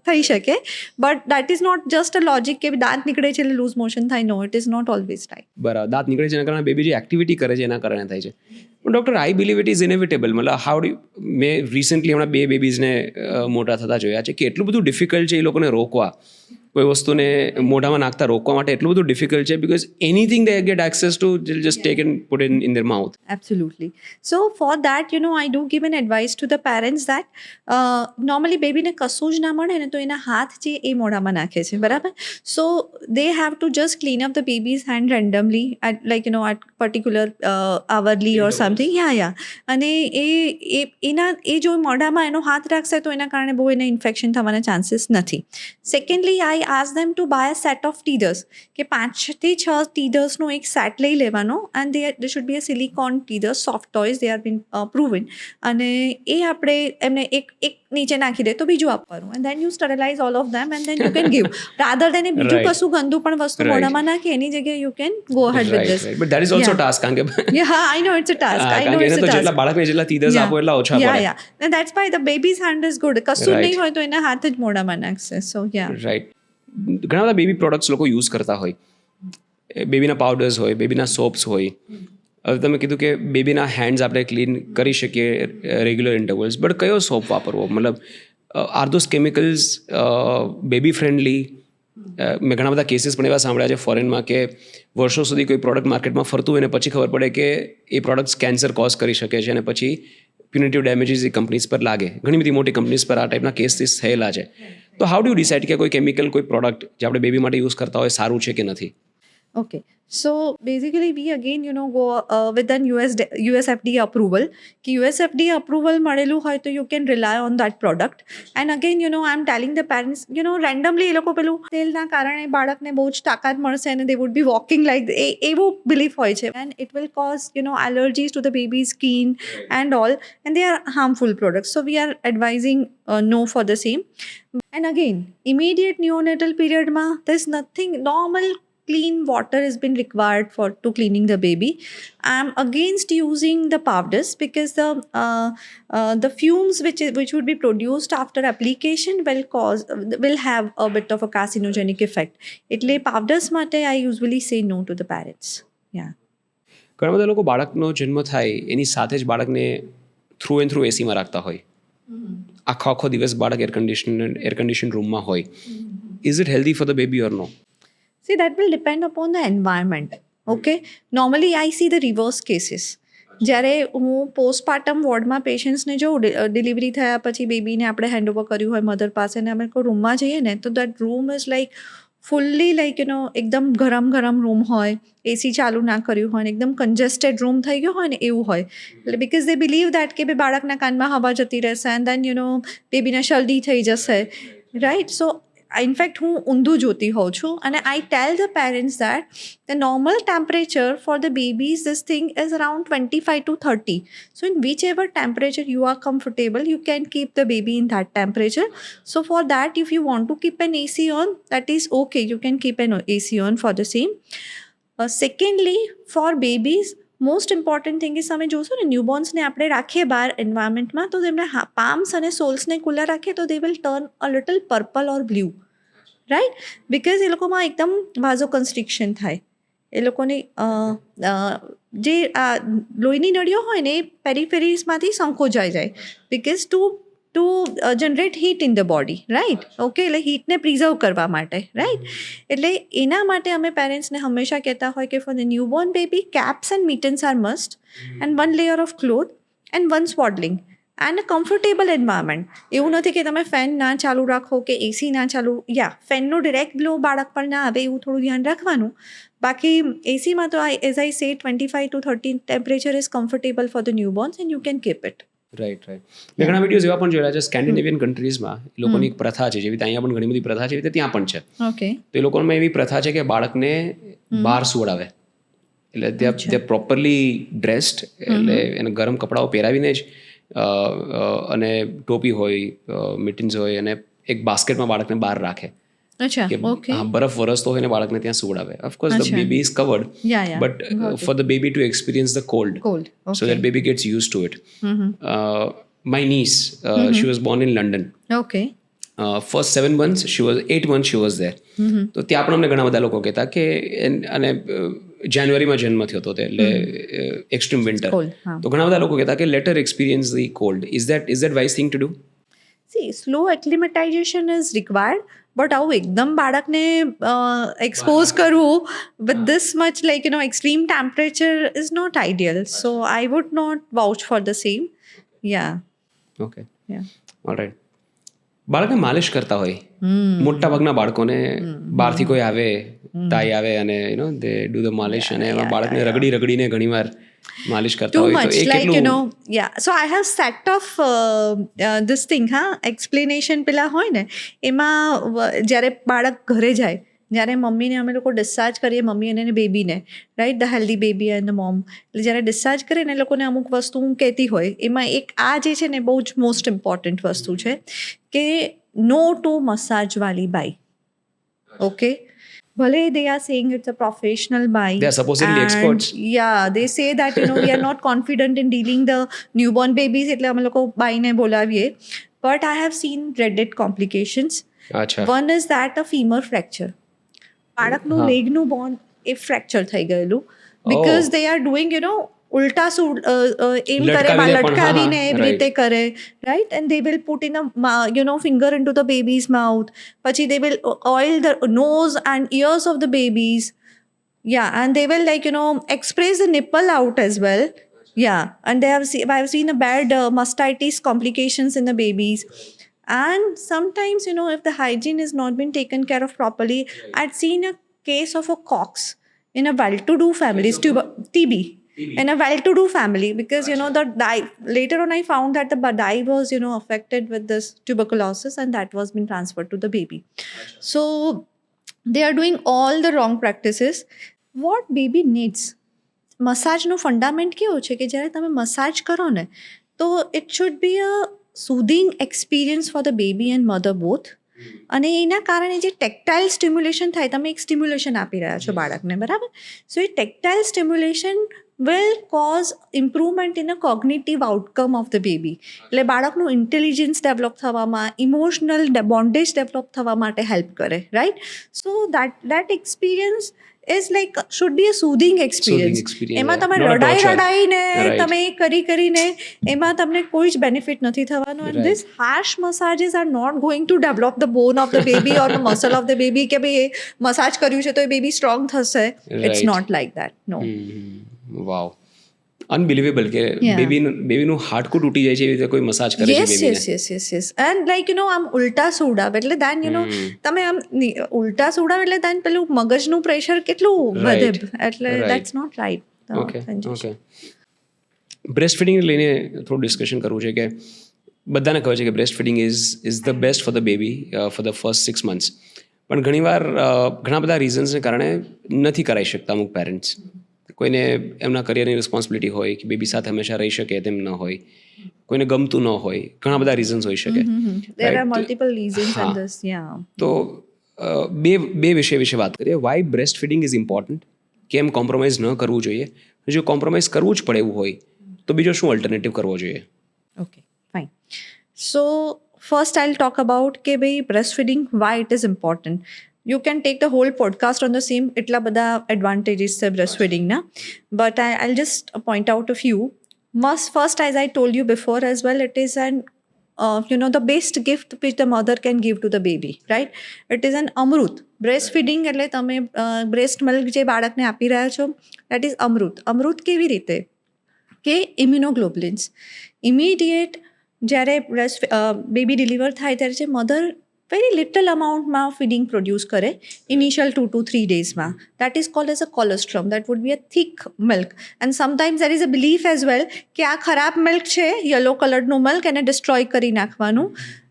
A: થઈ શકે, but that is not just a logic કે દાંત નીકળે છે એટલે લૂઝ મોશન થાય. No, it is not always right.
B: બરાબર. દાંત નીકળે છે એના કારણે બેબી જે એક્ટિવિટી કરે છે એના કારણે થાય છે. પણ doctor, I believe it is inevitable. મતલબ મેં રિસન્ટલી હમણાં 2 બેબીઝને મોટા થતા જોયા છે કે એટલું બધું ડિફિકલ્ટ છે એ લોકોને રોકવા કોઈ વસ્તુને મોઢામાં નાખતા રોકવા માટે એટલું બધું ડિફિકલ્ટ છે because anything they gate access two just tech and put in their mouth.
A: Absolutely. So for that, I do give an advice to the parents that normally baby ને કશું જ ના મળે ને તો એના હાથ જે એ મોઢામાં નાખે છે, બરાબર? So they have to just clean up the baby's hand randomly at at particular hourly or something. અને એ જો મોઢામાં એનો હાથ રાખશે તો એના કારણે બહુ એને ઇન્ફેક્શન થવાના ચાન્સીસ નથી. Secondly I ask them to buy a set of teethers, કે 5 થી 6 ટીધર્સનો એક સેટ લઈ લેવાનો, and there should be a silicone teethers, soft toys, they have been proven, અને એ આપણે એમને એક નીચે નાખી દે તો બીજું આપવાનું, and then you sterilize all of them and then you can give rather than એ બીજું કશું ગંદુ પણ વસ્તુ મોઢામાં નાખે એની જગ્યાએ you can go ahead with this.
B: But that is also task કારણ કે
A: I know it's a task. I know
B: કારણ કે
A: it's
B: એને
A: a
B: તો
A: task.
B: જેટલા બાળકને જેટલા ટીધર્સ આપો એટલા ઓછા પડે.
A: And that's why the baby's hand is good. કશું
B: Right.
A: નહીં હોય તો એના હાથ જ મોઢામાં નાખશે. So
B: right. ઘણા બધા બેબી પ્રોડક્ટ્સ લોકો યુઝ કરતા હોય, બેબીના પાવડર્સ હોય, બેબીના સોપ્સ હોય. હવે તમે કીધું કે બેબીના હેન્ડ્સ આપણે ક્લીન કરી શકીએ રેગ્યુલર ઇન્ટરવલ્સ, બટ કયો સોપ વાપરવો? મતલબ R those chemicals baby friendly? મેં ઘણા બધા કેસીસ પણ એવા સાંભળ્યા છે ફોરેનમાં કે વર્ષો સુધી કોઈ પ્રોડક્ટ માર્કેટમાં ફરતું હોય ને પછી ખબર પડે કે એ પ્રોડક્ટ્સ કેન્સર કોઝ કરી શકે છે અને પછી પ્યુનિટિવ ડેમેજીસ એ કંપનીઝ પર લાગે. ઘણી બધી મોટી કંપનીઝ પર આ ટાઈપના કેસીસ થયેલા છે. તો હાઉ ડુ ડિસાઇડ કે કોઈ કેમિકલ, કોઈ પ્રોડક્ટ જે આપણે બેબી માટે યુઝ કરતા હોય સારું છે કે નથી?
A: Okay. So basically we again go with an USFDA approval. कि USFDA approval મળેલું હોય તો you can rely on that product. And again I'm telling the parents randomly એ લોકો પેલું તેલના કારણે બાળકને બહુ જ તાકાત મળશે અને they would be walking like એવું belief હોય છે, and it will cause allergies to the baby's skin and all, and they are harmful products. So we are advising no for the same. And again immediate neonatal period ma there's nothing, normal clean water has been required to cleaning the baby. I'm against using the powders because the fumes which would be produced after application will have a bit of a carcinogenic effect. એટલે powders માટે I usually say no to the parents.
B: ઘણા બધા લોકો બાળકનો જન્મ થાય એની સાથે જ બાળકને થ્રુ એન્ડ થ્રુ એસીમાં રાખતા હોય, આખો દિવસ બાળક એર કન્ડિશન રૂમમાં હોય. Is it healthy for the baby or no?
A: See, that will depend upon the environment. Okay. Normally, I see the reverse cases. જ્યારે હું પોસ્ટપાર્ટમ વોર્ડમાં પેશન્ટ્સને જોઉં, ડિલિવરી થયા પછી બેબીને આપણે હેન્ડઓવર કર્યું હોય મધર પાસે, અને અમે કોઈ રૂમમાં જઈએ ને તો that room is like fully એકદમ ગરમ રૂમ હોય, એસી ચાલુ ના કર્યું હોય ને એકદમ કન્જેસ્ટેડ રૂમ થઈ ગયો હોય ને એવું હોય. એટલે બિકોઝ દે બિલીવ દેટ કે બાળકના કાનમાં હવા જતી રહેશે એન્ડ દેન બેબીને શરદી થઈ જશે, રાઈટ? સો ઇનફેક્ટ હું ઊંધું જોતી હોઉં છું, અને I tell the parents that the normal temperature for the babies this thing is around 25 to 30. So in whichever temperature you are comfortable, you can keep the baby in that temperature. So for that, if you want to keep an AC on, that is okay. You can keep an AC on for the same. Secondly, for babies, most important thing is તમે જોશો ને ન્યૂબોર્ન્સને આપણે રાખીએ બહાર એન્વાયરમેન્ટમાં તો તેમને palms અને સોલ્સને ખુલ્લા રાખીએ તો they will turn a little purple or blue, right? Because એ લોકોમાં એકદમ વાઝો કન્સ્ટ્રિક્શન થાય. એ લોકોની જે લોહીની નળીઓ હોય ને એ પેરીફેરીઝમાંથી સંકોચાઈ જાય because to generate heat in the body, right? Okay, એટલે હીટને પ્રિઝર્વ કરવા માટે, રાઈટ? એટલે એના માટે અમે પેરેન્ટ્સને હંમેશા કહેતા હોય કે for the newborn baby caps and mittens are must, and 1 layer of cloth and 1 swaddling and a comfortable environment. એવું નથી કે તમે ફેન ના ચાલુ રાખો કે એસી ના ચાલુ, ફેનનો ડિરેક્ટ બ્લો બાળક પર ના આવે એવું થોડું ધ્યાન રાખવાનું. બાકી એસીમાં તો એઝ આઈ સે 25 to 30 temperature is comfortable for the newborns and you can keep it.
B: Right. મેં ઘણા વિડીયોઝ એવા પણ જોયેલા છે સ્કેન્ડિનેવિયન કન્ટ્રીઝમાં. એ લોકોની એક પ્રથા છે, જેવી અહીંયા પણ ઘણી બધી પ્રથા છે, એવી રીતે ત્યાં પણ છે.
A: ઓકે.
B: તો એ લોકોમાં એવી પ્રથા છે કે બાળકને બહાર સુવડાવે, એટલે ત્યાં પ્રોપરલી ડ્રેસ્ડ, એટલે એને ગરમ કપડાઓ પહેરાવીને જ અને ટોપી હોય, મિટિન્સ હોય, અને એક બાસ્કેટમાં બાળકને બહાર રાખે.
A: અચ્છા, ઓકે.
B: બરફ વરસતો હોય ને બાળકને ત્યાં સુવડાવે. Of course the baby is covered, but for the baby to experience the cold, so that baby gets used to it. My niece, she was born in London.
A: Okay.
B: First 8 months she was there. તો ત્યાં પણ અમને ઘણા બધા લોકો કહેતા કે અને જાન્યુઆરીમાં જન્મ થયો હતો એટલે એક્સ્ટ્રીમ વિન્ટર, તો ઘણા બધા લોકો કહેતા કે let her experience the cold. Is that wise thing to do?
A: See, slow acclimatization is required, but આવું એકદમ બાળકને એક્સપોઝ કરવું with this much like extreme temperature is not ideal. So I would not vouch for the same. Yeah
B: okay,
A: yeah
B: alright. બાળકને માલિશ કરતા હોય મોટા ભાગના બાળકોને બહારથી કોઈ આવે, તાઈ આવે અને દે ડુ ધ માલિશ, અને એમાં બાળકને રગડીને ઘણીવાર માલિશ કરતા
A: too
B: હોય,
A: much
B: તો એ
A: like
B: કેટલું
A: yeah, so I have set of this thing explanation પેલા હોય ને એમાં જ્યારે બાળક ઘરે જાય, જ્યારે મમ્મીને અમે લોકો ડિસ્ચાર્જ કરીએ, મમ્મી અને બેબીને, right, the healthy baby and the mom, એટલે જ્યારે ડિસ્ચાર્જ કરીએ ને એ લોકોને અમુક વસ્તુ હું કહેતી હોય, એમાં એક આ જે છે ને બહુ જ મોસ્ટ ઇમ્પોર્ટન્ટ વસ્તુ છે કે નો ટુ મસાજવાળી બાઈ. ઓકે, ભલે they are saying it's a professional buy,
B: They are supposedly
A: and
B: experts.
A: yeah, they say that we are not confident in dealing the newborn babies, એટલે અમે લોકો બાઈને બોલાવીએ, but I have seen dreaded complications.
B: અચ્છા,
A: One is that a femur fracture. બાળકનું
B: હા.
A: લેગનું બોન એ fracture થઈ ગયેલું, because they are doing ઉલટા એમ કરે,
B: લટકાવીને પણ,
A: લટકાવીને
B: હા,
A: એવી રીતે કરે, right, and they will put in finger in to the baby's mouth, પછી they will oil the nose and ears of the babies. Yeah, and they will express the nipple out as well. Yeah, and I've seen a bad mastitis complications in the babies. And sometimes, if the hygiene has not been taken care of properly, I'd seen a case of a cox in a well-to-do families, TB, in a well-to-do family, because, the dye, later on I found that the dye was, affected with this tuberculosis, and that was been transferred to the baby. So they are doing all the wrong practices. What baby needs, મસાજનો fundament કેવો છે કે જ્યારે તમે massage કરો ને તો it should be a soothing experience for the baby and mother both. અને એના કારણે જે ટેક્ટાઇલ સ્ટિમ્યુલેશન થાય, તમે એક સ્ટિમ્યુલેશન આપી રહ્યા છો બાળકને, બરાબર, સો એ tactile stimulation will cause improvement in a cognitive outcome of the baby. એટલે બાળકનું ઇન્ટેલિજન્સ ડેવલપ થવામાં, ઇમોશનલ બોન્ડેજ ડેવલપ થવા માટે હેલ્પ કરે, right. So that experience is like should be a soothing experience. એમાં તમે રડાઈને તમે કરીને એમાં તમને કોઈ જ બેનિફિટ નથી થવાનું. and this harsh massages are not going to develop the bone of the baby or the muscle of the baby કે ભાઈ મસાજ કર્યું છે તો એ બેબી સ્ટ્રોંગ થશે. It's not like that, no.
B: Wow, unbelievable કે બેબીનું હાડકું તૂટી જાય છે એવી રીતે કોઈ મસાજ કરે છે બેબીને.
A: yes and like આમ ઉલટા સુવડાવે એટલે દેન તમે આમ ઉલટા સુવડાવે એટલે દેન પેલું મગજનું પ્રેશર કેટલું વધે, એટલે that's not right.
B: Okay, breast feeding લઈને થોડું ડિસ્કશન કરવું છે કે બધાને કહે છે કે breast feeding is the best for the baby for the first 6 months, પણ ઘણીવાર ઘણા બધા રીઝન્સને કારણે નથી કરાવી શકતા અમુક પેરેન્ટ્સ. કોઈને એમના કરિયરની રિસ્પોન્સિબિલિટી હોય કે બેબી સાથે હંમેશા રહી શકે તેમ ન હોય, કોઈને ગમતું ન હોય, ઘણા બધા રીઝન્સ હોઈ શકે.
A: There are multiple reasons in this, yeah.
B: તો બે વિષય વિશે વાત કરીએ. Why breast feeding is important, કેમ કોમ્પ્રોમાઇઝ ન કરવું જોઈએ, જો કોમ્પ્રોમાઇઝ કરવું જ પડે એવું હોય તો બીજો શું ઓલ્ટરનેટિવ કરવો જોઈએ?
A: Okay, fine. So first I'll talk about કે ભાઈ breastfeeding, why it is important. You can take the whole podcast on the same, એટલા બધા advantages છે breastfeeding ના, but I'll just point out a few. First, as I told you before as well, it is an the best gift which the mother can give to the baby, right? It is an amrut. Breastfeeding એટલે તમે breast milk જે બાળકને આપી રહ્યા છો, that is amrut. amrut કેવી રીતે કે immunoglobulins immediate જ્યારે બેબી ડિલિવર થાય ત્યારે જે મધર very little અમાઉન્ટમાં ફીડિંગ પ્રોડ્યુસ કરે ઇનિશિયલ 2 to 3 daysમાં. That is called as a colostrum. That would be a thick milk. And sometimes there is a belief as well કે આ ખરાબ મિલ્ક છે, યલો કલરનું મિલ્ક, એને ડિસ્ટ્રોય કરી નાખવાનું,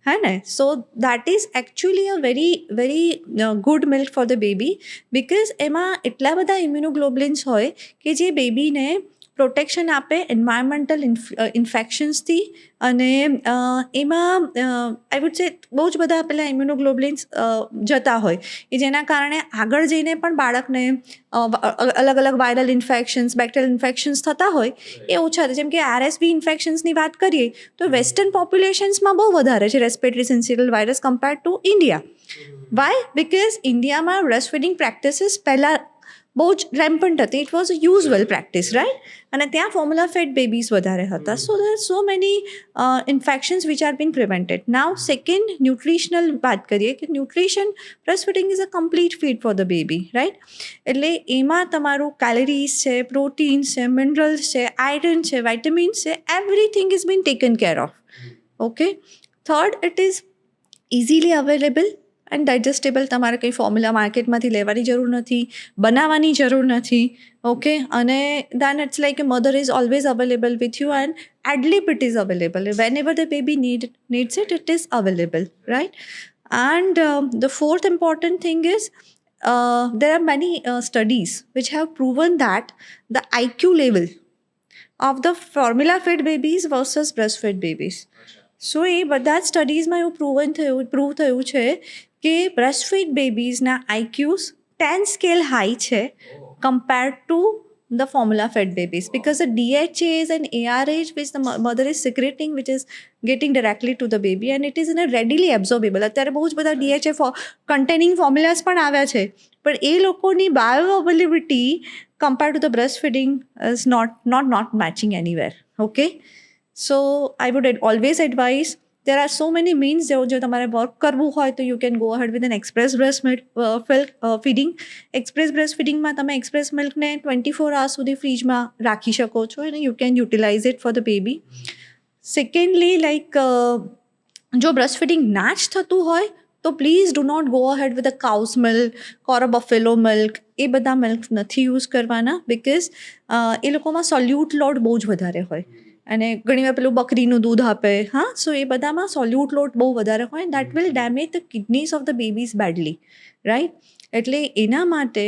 A: હે ને. સો that is actually a very very good milk for the baby, because એમાં એટલા બધા ઇમ્યુનોગ્લોબ્યુલિન્સ હોય કે જે બેબીને પ્રોટેક્શન આપે એન્વાયરમેન્ટલ ઇન્ફેક્શન્સથી. અને એમાં આઈ વુડ સે બહુ જ બધા પેલા ઇમ્યુનોગ્લોબ્યુલિન્સ જતા હોય કે જેના કારણે આગળ જઈને પણ બાળકને અલગ અલગ વાયરલ ઇન્ફેક્શન્સ, બેક્ટેરિયલ ઇન્ફેક્શન્સ થતા હોય એ ઓછા થાય. જેમ કે RSV ઇન્ફેક્શન્સની વાત કરીએ તો વેસ્ટર્ન પોપ્યુલેશન્સમાં બહુ વધારે છે respiratory syncytial virus compared to India. Why? Because ઇન્ડિયામાં બ્રેસ્ટ ફીડિંગ પ્રેક્ટિસીસ પહેલાં બહુ જ રેમ્પન્ટ હતી. It was a usual practice, right? અને ત્યાં ફોર્મ્યુલા ફેડ બેબીઝ વધારે હતા. So there so many infections which are been prevented. Now second nutritional વાત કરીએ કે nutrition breast feeding is a complete feed for the baby, right? એટલે એમાં તમારું કેલરીઝ છે, પ્રોટીન્સ છે, મિનરલ્સ છે, આયરન છે, વાઇટામિન્સ છે, everything is been taken care of. Okay. Third, it is easily available and digestible. તમારે કંઈ ફોર્મ્યુલા માર્કેટમાંથી લેવાની જરૂર નથી, બનાવવાની જરૂર નથી. ઓકે. અને then it's like a mother is always available with you and adlib it is available. Whenever the baby needs it, it is available, right? And the fourth important thing is there are many studies which have proven that the IQ level of the formula fed babies versus breastfed babies. So એ બધા જ સ્ટડીઝમાં એવું prove થયું છે કે breastfed બેબીઝના IQs 10 scale high છે compared to the formula fed babies, because the DHAs and ARH which the mother is secreting, which is getting directly to the baby and it is in a readily absorbable. અત્યારે બહુ જ બધા DHA containing formulas પણ આવ્યા છે, પણ એ લોકોની bio availability compared to the breast feeding is not matching anywhere. Okay. So I would always advise, there are so many means જો તમારે વર્ક કરવું હોય તો you can go ahead with an express breast feeding. Express breast ફીડિંગમાં તમે express મિલ્કને 24 hours સુધી ફ્રીજમાં રાખી શકો છો અને you can utilise it for the baby. Secondly, like જો બ્રેસ્ટ ફીડિંગ ના જ થતું હોય તો please do not go ahead with a cow's milk or a buffalo milk. એ બધા મિલ્ક નથી યુઝ કરવાના, બિકોઝ એ લોકોમાં સોલ્યુટ લોડ બહુ જ વધારે હોય અને ઘણીવાર પેલું બકરીનું દૂધ આપે. હા, સો એ બધામાં સોલ્યુટ લોડ બહુ વધારે હોય and that will damage the kidneys of the babies badly, right? એટલે એના માટે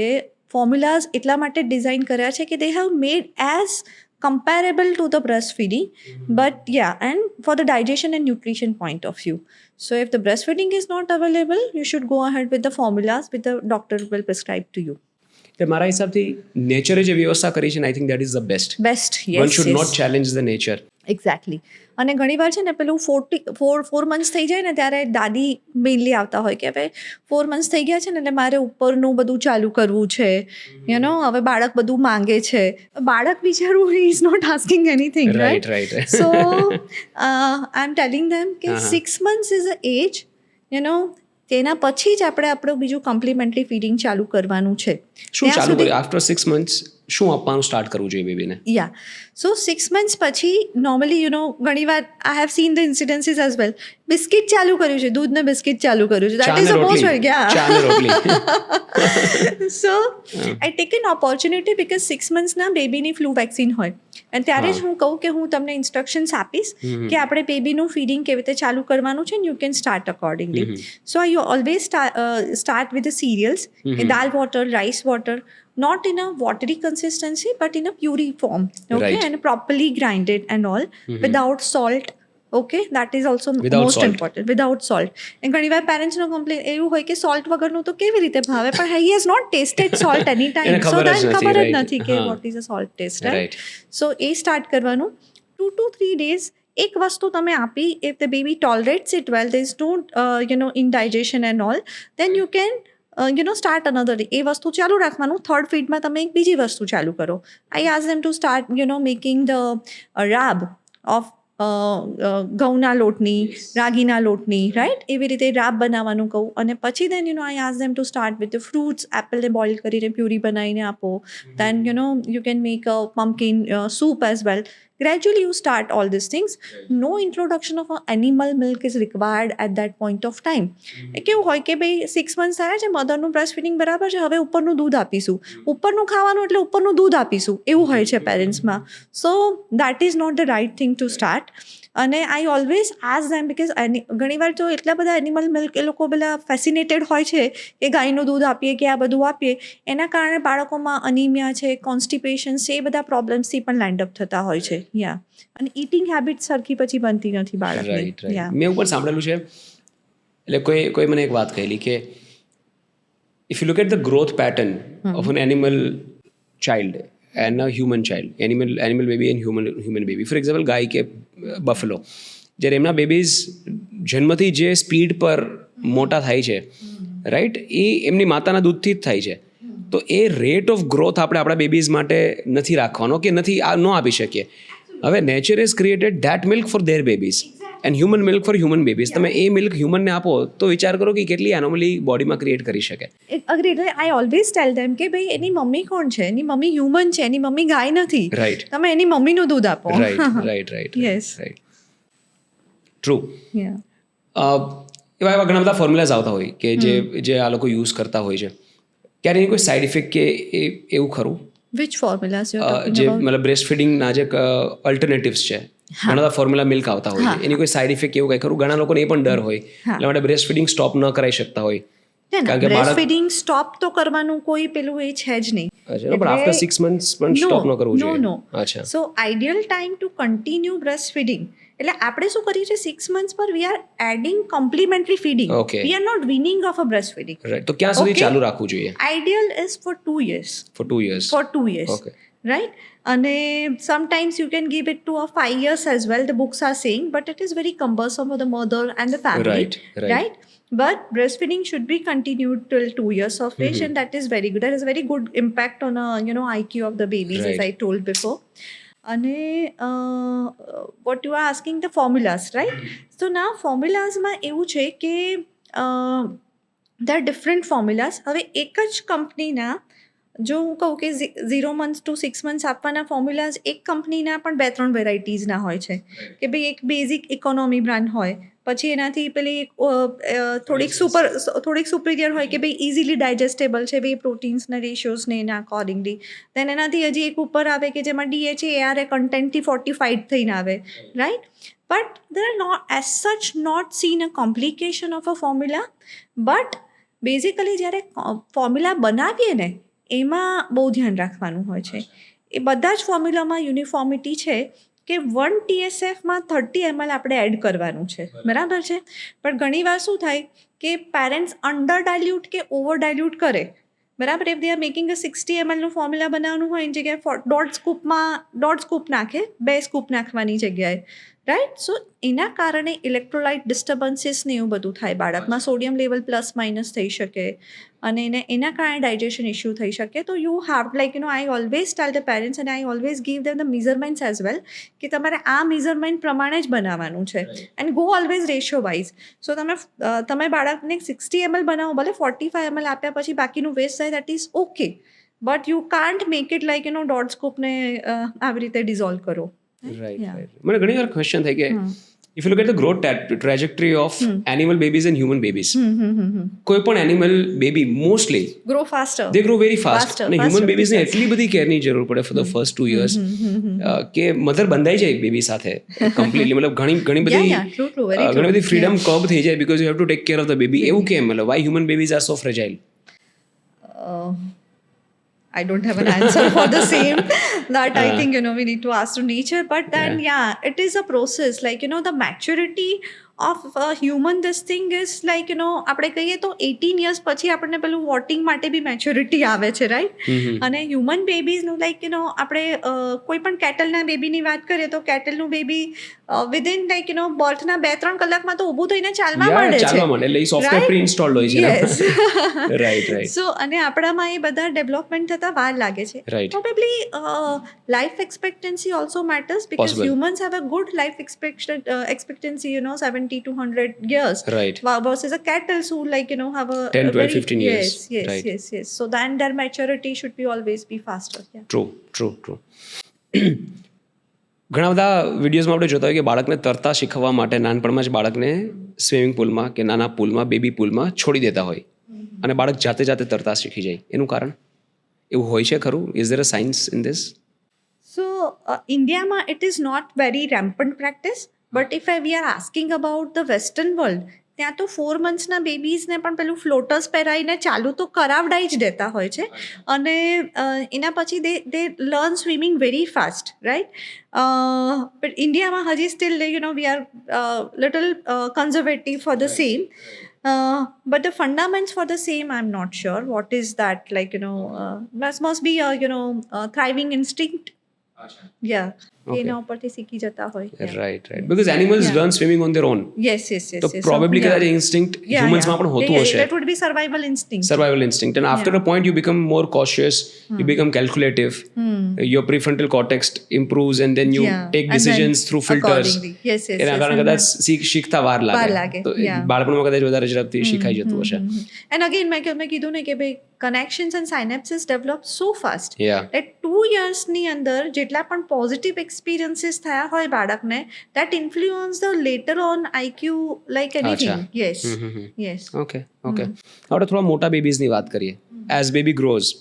A: ફોર્મ્યુલાઝ એટલા માટે ડિઝાઇન કર્યા છે કે they have made as comparable to the breastfeeding, but yeah, and for the digestion and nutrition point of view. So if the breastfeeding is not available, you should go ahead with the formulas which the doctor will prescribe to you.
B: એટલે મારા હિસાબથી નેચરે જે વ્યવસ્થા કરી છે, I think that is the best.
A: Yes,
B: one should
A: yes.
B: Not challenge the nature.
A: Exactly. અને ઘણીવાર છે ને પેલું 4 months થઈ જાય ને ત્યારે દાદી મેઇનલી આવતા હોય કે હવે 4 months થઈ ગયા છે ને એટલે મારે ઉપરનું બધું ચાલુ કરવું છે, હવે બાળક બધું માંગે છે. બાળક બિચારું he is not asking anything, right? So I am telling them કે 6 months ઇઝ અ એજ, તેના પછી જ આપણે આપણું બીજું કોમ્પ્લિમેન્ટરી ફીડિંગ ચાલુ કરવાનું છે.
B: શું ચાલુ કર્યું આફ્ટર 6 months? શું આપવાનું સ્ટાર્ટ કરવું જોઈએ બેબીને?
A: યા, સો 6 months પછી નોર્મલી ઘણીવાર I have seen the incidences as well. Biscuit ચાલુ કર્યું છે, દૂધને બિસ્કિટ ચાલુ કર્યું છે. That is a most well. So I take an opportunity because 6 monthsના બેબીની ફ્લૂ વેક્સિન હોય અને ત્યારે જ હું કહું કે હું તમને ઇન્સ્ટ્રક્શન્સ આપીશ કે આપણે બેબીનું ફીડિંગ કેવી રીતે ચાલુ કરવાનું છે, you can start accordingly. So you always start with the serials, dal water, rice water, not in a watery consistency but in a puree form, okay,
B: right.
A: and properly grinded and all, without salt. Okay, that is also
B: without
A: most
B: salt.
A: important, without salt. And ઘણીવાર પેરેન્ટ્સનો complain એવું હોય કે salt વગરનું તો કેવી રીતે ભાવે, પણ he has not tasted salt any time, so then ખબર જ નથી કે what is a salt taste, right? So A start કરવાનું 2 to 3 days. એક વસ્તુ તમે આપી, if the baby tolerates it well, there is no indigestion and all, then you can start another day. એ વસ્તુ ચાલુ રાખવાનું. થર્ડ ફીડમાં તમે એક બીજી વસ્તુ ચાલુ કરો. I ask them to start making the રાબ ઓફ ઘઉંના લોટની, રાગીના લોટની, રાઈટ? એવી રીતે રાબ બનાવવાનું કહું અને પછી then I ask them to start with the fruits. એપલને બોઇલ કરીને પ્યુરી બનાવીને આપો. Then you can make a pumpkin soup as well. Gradually you start all these things. No introduction of animal milk is required at that point of time. કેવું હોય કે ભાઈ 6 months થયા છે, મધરનું બ્રેસ્ટ ફીડિંગ બરાબર છે, હવે ઉપરનું દૂધ આપીશું, ઉપરનું ખાવાનું એટલે ઉપરનું દૂધ આપીશું, એવું હોય છે પેરેન્ટ્સમાં. So that is not the right thing to start. અને I always ask them, because ઘણીવાર તો એટલા બધા એનિમલ મિલ્ક એ લોકો પેલા ફેસિનેટેડ હોય છે કે ગાયનું દૂધ આપીએ કે આ બધું આપીએ, એના કારણે બાળકોમાં અનિમિયા છે, કોન્સ્ટિપેશન છે, એ બધા પ્રોબ્લેમ્સથી પણ લેન્ડ અપ થતા હોય છે. યા, અને ઇટિંગ હેબિટ સરખી પછી બનતી નથી બાળકની.
B: મેં ઉપર સાંભળેલું છે, એટલે કોઈ મને એક વાત કહેલી કે if you look at the growth pattern of an animal child and a human child, animal baby and human baby. For example, ગાય કે બફલો, જ્યારે એમના બેબીઝ જન્મથી જે સ્પીડ પર મોટા થાય છે, રાઈટ, એ એમની માતાના દૂધથી જ થાય છે. તો એ રેટ ઓફ ગ્રોથ આપણે આપણા બેબીઝ માટે નથી રાખવાનો કે નથી ન આપી શકીએ. હવે nature is created that milk four there babies and human milk four human babies. તમે એ મિલ્ક હ્યુમનને આપો તો વિચાર કરો કે કેટલી એનોમલી બોડીમાં ક્રિએટ કરી શકે.
A: અગ્રી. આઈ ઓલવેઝ ટેલ ધેમ કે ભાઈ એની મમ્મી કોણ છે? એની મમ્મી હ્યુમન છે, એની મમ્મી ગાય નથી.
B: રાઈટ
A: તમે એની મમ્મીનું દૂધ આપો.
B: Right
A: Yes.
B: ટ્રુ. એવા ઘણા બધા ફોર્મ્યુલાઝ આવતા હોય કે જે આ લોકો યુઝ કરતા હોય છે. ક્યારે એની કોઈ સાઇડ ઇફેક્ટ કે એવું ખરું?
A: Which formulas you're talking
B: જે
A: about?
B: મતલબ બ્રેસ્ટ ફીડિંગના જે અલ્ટરનેટિવ્સ છે, ઘણા બધા ફોર્મ્યુલા મિલ્ક આવતા હોય છે, એની કોઈ સાઇડ ઇફેક્ટ એવું કંઈ ખરું? ઘણા લોકોને એ પણ ડર હોય એટલા માટે બ્રેસ્ટ ફીડિંગ સ્ટોપ ન કરાવી શકતા હોય. કારણ કે
A: બ્રેસ્ટ ફીડિંગ સ્ટોપ તો કરવાનું કોઈ પેલું એ છે જ નહીં.
B: પણ આફ્ટર 6 months પણ સ્ટોપ ન કરવું જોઈએ.
A: નો.
B: અચ્છા.
A: So ideal time to continue breast feeding, એટલે આપણે શું કરીએ છીએ 6 months પર we are adding complementary feeding.
B: Okay.
A: We are not weaning of a breast feeding.
B: Right. તો ક્યાં સુધી
A: Okay.
B: ચાલુ રાખવું જોઈએ?
A: Ideal is for 2 years.
B: For 2 years.
A: For 2 years.
B: Okay.
A: Right? અને sometimes you can give it to a 5 years as well, the books are saying, but it is very cumbersome for the mother and the family.
B: Right.
A: But breastfeeding should be continued till 2 years of age, and that is very good. That has a very good impact on IQ of the babies, as
B: Right.
A: I told before. અને what you are asking, the formulas, right? So now formulas માં એવું છે કે there are different formulas. હવે એક જ કંપનીના, જો હું કહું કે 0 months to 6 months આપવાના ફોર્મ્યુલાઝ એક કંપનીના પણ 2-3 વેરાયટીઝના હોય છે. કે ભાઈ એક બેઝિક ઇકોનોમી બ્રાન્ડ હોય, પછી એનાથી પેલી થોડીક સુપિરિયર હોય કે ભાઈ ઇઝીલી ડાયજેસ્ટેબલ છે, ભાઈ પ્રોટીન્સના રેશિયોઝને એના અકોર્ડિંગલી. દેન એનાથી હજી એક ઉપર આવે કે જેમાં DHA ARA કન્ટેન્ટથી ફોર્ટિફાઈડ થઈને આવે, right? But there are not as such not seen a complication of a formula. But basically જ્યારે ફોર્મ્યુલા બનાવીએ ને એમાં બહુ ધ્યાન રાખવાનું હોય છે. એ બધા જ ફોર્મ્યુલામાં યુનિફોર્મિટી છે કે 1 TSFમાં 30 ml આપણે એડ કરવાનું છે, બરાબર છે? પણ ઘણીવાર શું થાય કે પેરેન્ટ્સ અંડર ડાયલ્યુટ કે ઓવર ડાયલ્યુટ કરે, બરાબર? If they are making a 60 ml નું ફોર્મ્યુલા બનાવવાનું હોય એની જગ્યાએ 1.5 સ્કૂપ નાખે, 2 સ્કૂપ નાખવાની જગ્યાએ, રાઈટ? સો એના કારણે ઇલેક્ટ્રોલાઇટ ડિસ્ટર્બન્સીસ ને એવું બધું થાય બાળકમાં. સોડિયમ લેવલ પ્લસ માઇનસ થઈ શકે અને એના કારણે ડાયજેશન ઇશ્યુ થઈ શકે. તો you have I always tell the parents and I always give them the measurements as well કે તમારે આ મેઝરમેન્ટ પ્રમાણે જ બનાવવાનું છે and go always ratio wise. So તમે બાળકને 60 ml બનાવો, ભલે 45 ml આપ્યા પછી બાકીનું વેસ્ટ થાય, that is okay. But you can't make it like dot સ્કૂપને આવી રીતે ડિઝોલ્વ કરો.
B: રાઈટ. મને ઘણી વાર ક્વેશ્ચન થાય કે if you look at the growth trajectory of animal babies and human babies, કોઈ પણ animal baby mostly
A: Grow faster.
B: they grow very fast. અને human
A: faster,
B: babies ને એટલી બધી કેરની જરૂર પડે for the first 2 years કે મધર બંધાઈ જાય બેબી સાથે કમ્પ્લીટલી. મતલબ ઘણી બધી
A: Yeah, true, very true.
B: ઘણી બધી ફ્રીડમ કર્બ થઈ જાય because you have to take care of the baby. એવું કેમ? મતલબ why human babies are so fragile?
A: I don't have an answer for the same. That I think, we need to ask to nature. But then, it is a process. Like, the maturity of a human, this thing is like, આપણે કહીએ તો 18 years પછી આપણને પેલું voting માટે બી maturity આવે છે, right? અને હ્યુમન બેબીઝનું લાઈક આપણે કોઈ પણ કેટલના બેબીની વાત કરીએ તો કેટલનું બેબી વિધિન લાઈક બર્થના 2-3 કલાકમાં તો ઊભું થઈને ચાલવા માંડે છે.
B: એટલે એ સોફ્ટવેર પ્રી ઇન્સ્ટોલ્ડ હોય છે.
A: Yes.
B: રાઈટ.
A: સો અને આપણામાં એ બધા ડેવલપમેન્ટ થતા વાર લાગે છે.
B: Right.
A: Probably life expectancy also matters because
B: Possible.
A: humans have a good life expectancy, 70 to 100 years.
B: Right.
A: Versus a cattle who have a
B: 10, 12,
A: very,
B: 15 years.
A: Yes.
B: Right.
A: Yes. So then their maturity should be always be faster. Yeah.
B: True. ઘણા બધા વિડીયોઝમાં આપણે જોતા હોય કે બાળકને તરતા શીખવવા માટે નાનપણમાં જ બાળકને સ્વિમિંગ પુલમાં કે નાના પુલમાં, બેબી પુલમાં છોડી દેતા હોય અને બાળક જાતે તરતા શીખી જાય. એનું કારણ એવું હોય છે ખરું? Is there a science in this?
A: So, India, it is not very rampant practice. But if we are asking about the Western world, ત્યાં તો 4 monthsના બેબીઝને પણ પેલું ફ્લોટર્સ પહેરાવીને ચાલુ તો કરાવડાવી જ દેતા હોય છે અને એના પછી they learn swimming very fast, right? But ઇન્ડિયામાં હજી still we are little conservative for the same. But the fundamentals for the same, I'm not sure. What is that? Like, must be a, thriving instinct. Yeah. એના ઉપરથી શીખી જતા હોય.
B: Right because animals learn swimming on there on.
A: Yes
B: તો probably કદાચ instinct હ્યુમન્સમાં પણ હોતું હશે.
A: That would be survival instinct.
B: Survival instinct, and after a point you become more cautious, you become calculative, your prefrontal cortex improves, and then you take
A: And
B: decisions
A: then
B: through filters.
A: accordingly. Yes.
B: એના કારણે
A: And
B: કદાચ શીખતા વાર લાગે. તો બાળપણમાં કદાચ વધારે ઝડપથી શીખાઈ જતું હશે.
A: And again મેં કીધું ને કે ભાઈ connections and synapses develop so fast.
B: Yeah.
A: At 2 years ની અંદર જેટલા પણ પોઝિટિવ એક્સપિરિયન્સીસ થયા હોય બાળકને, that influence the later on IQ like anything. Yes.
B: Okay આપણે થોડા મોટા બેબીઝની વાત કરીએ. એઝ બેબી ગ્રોઝ,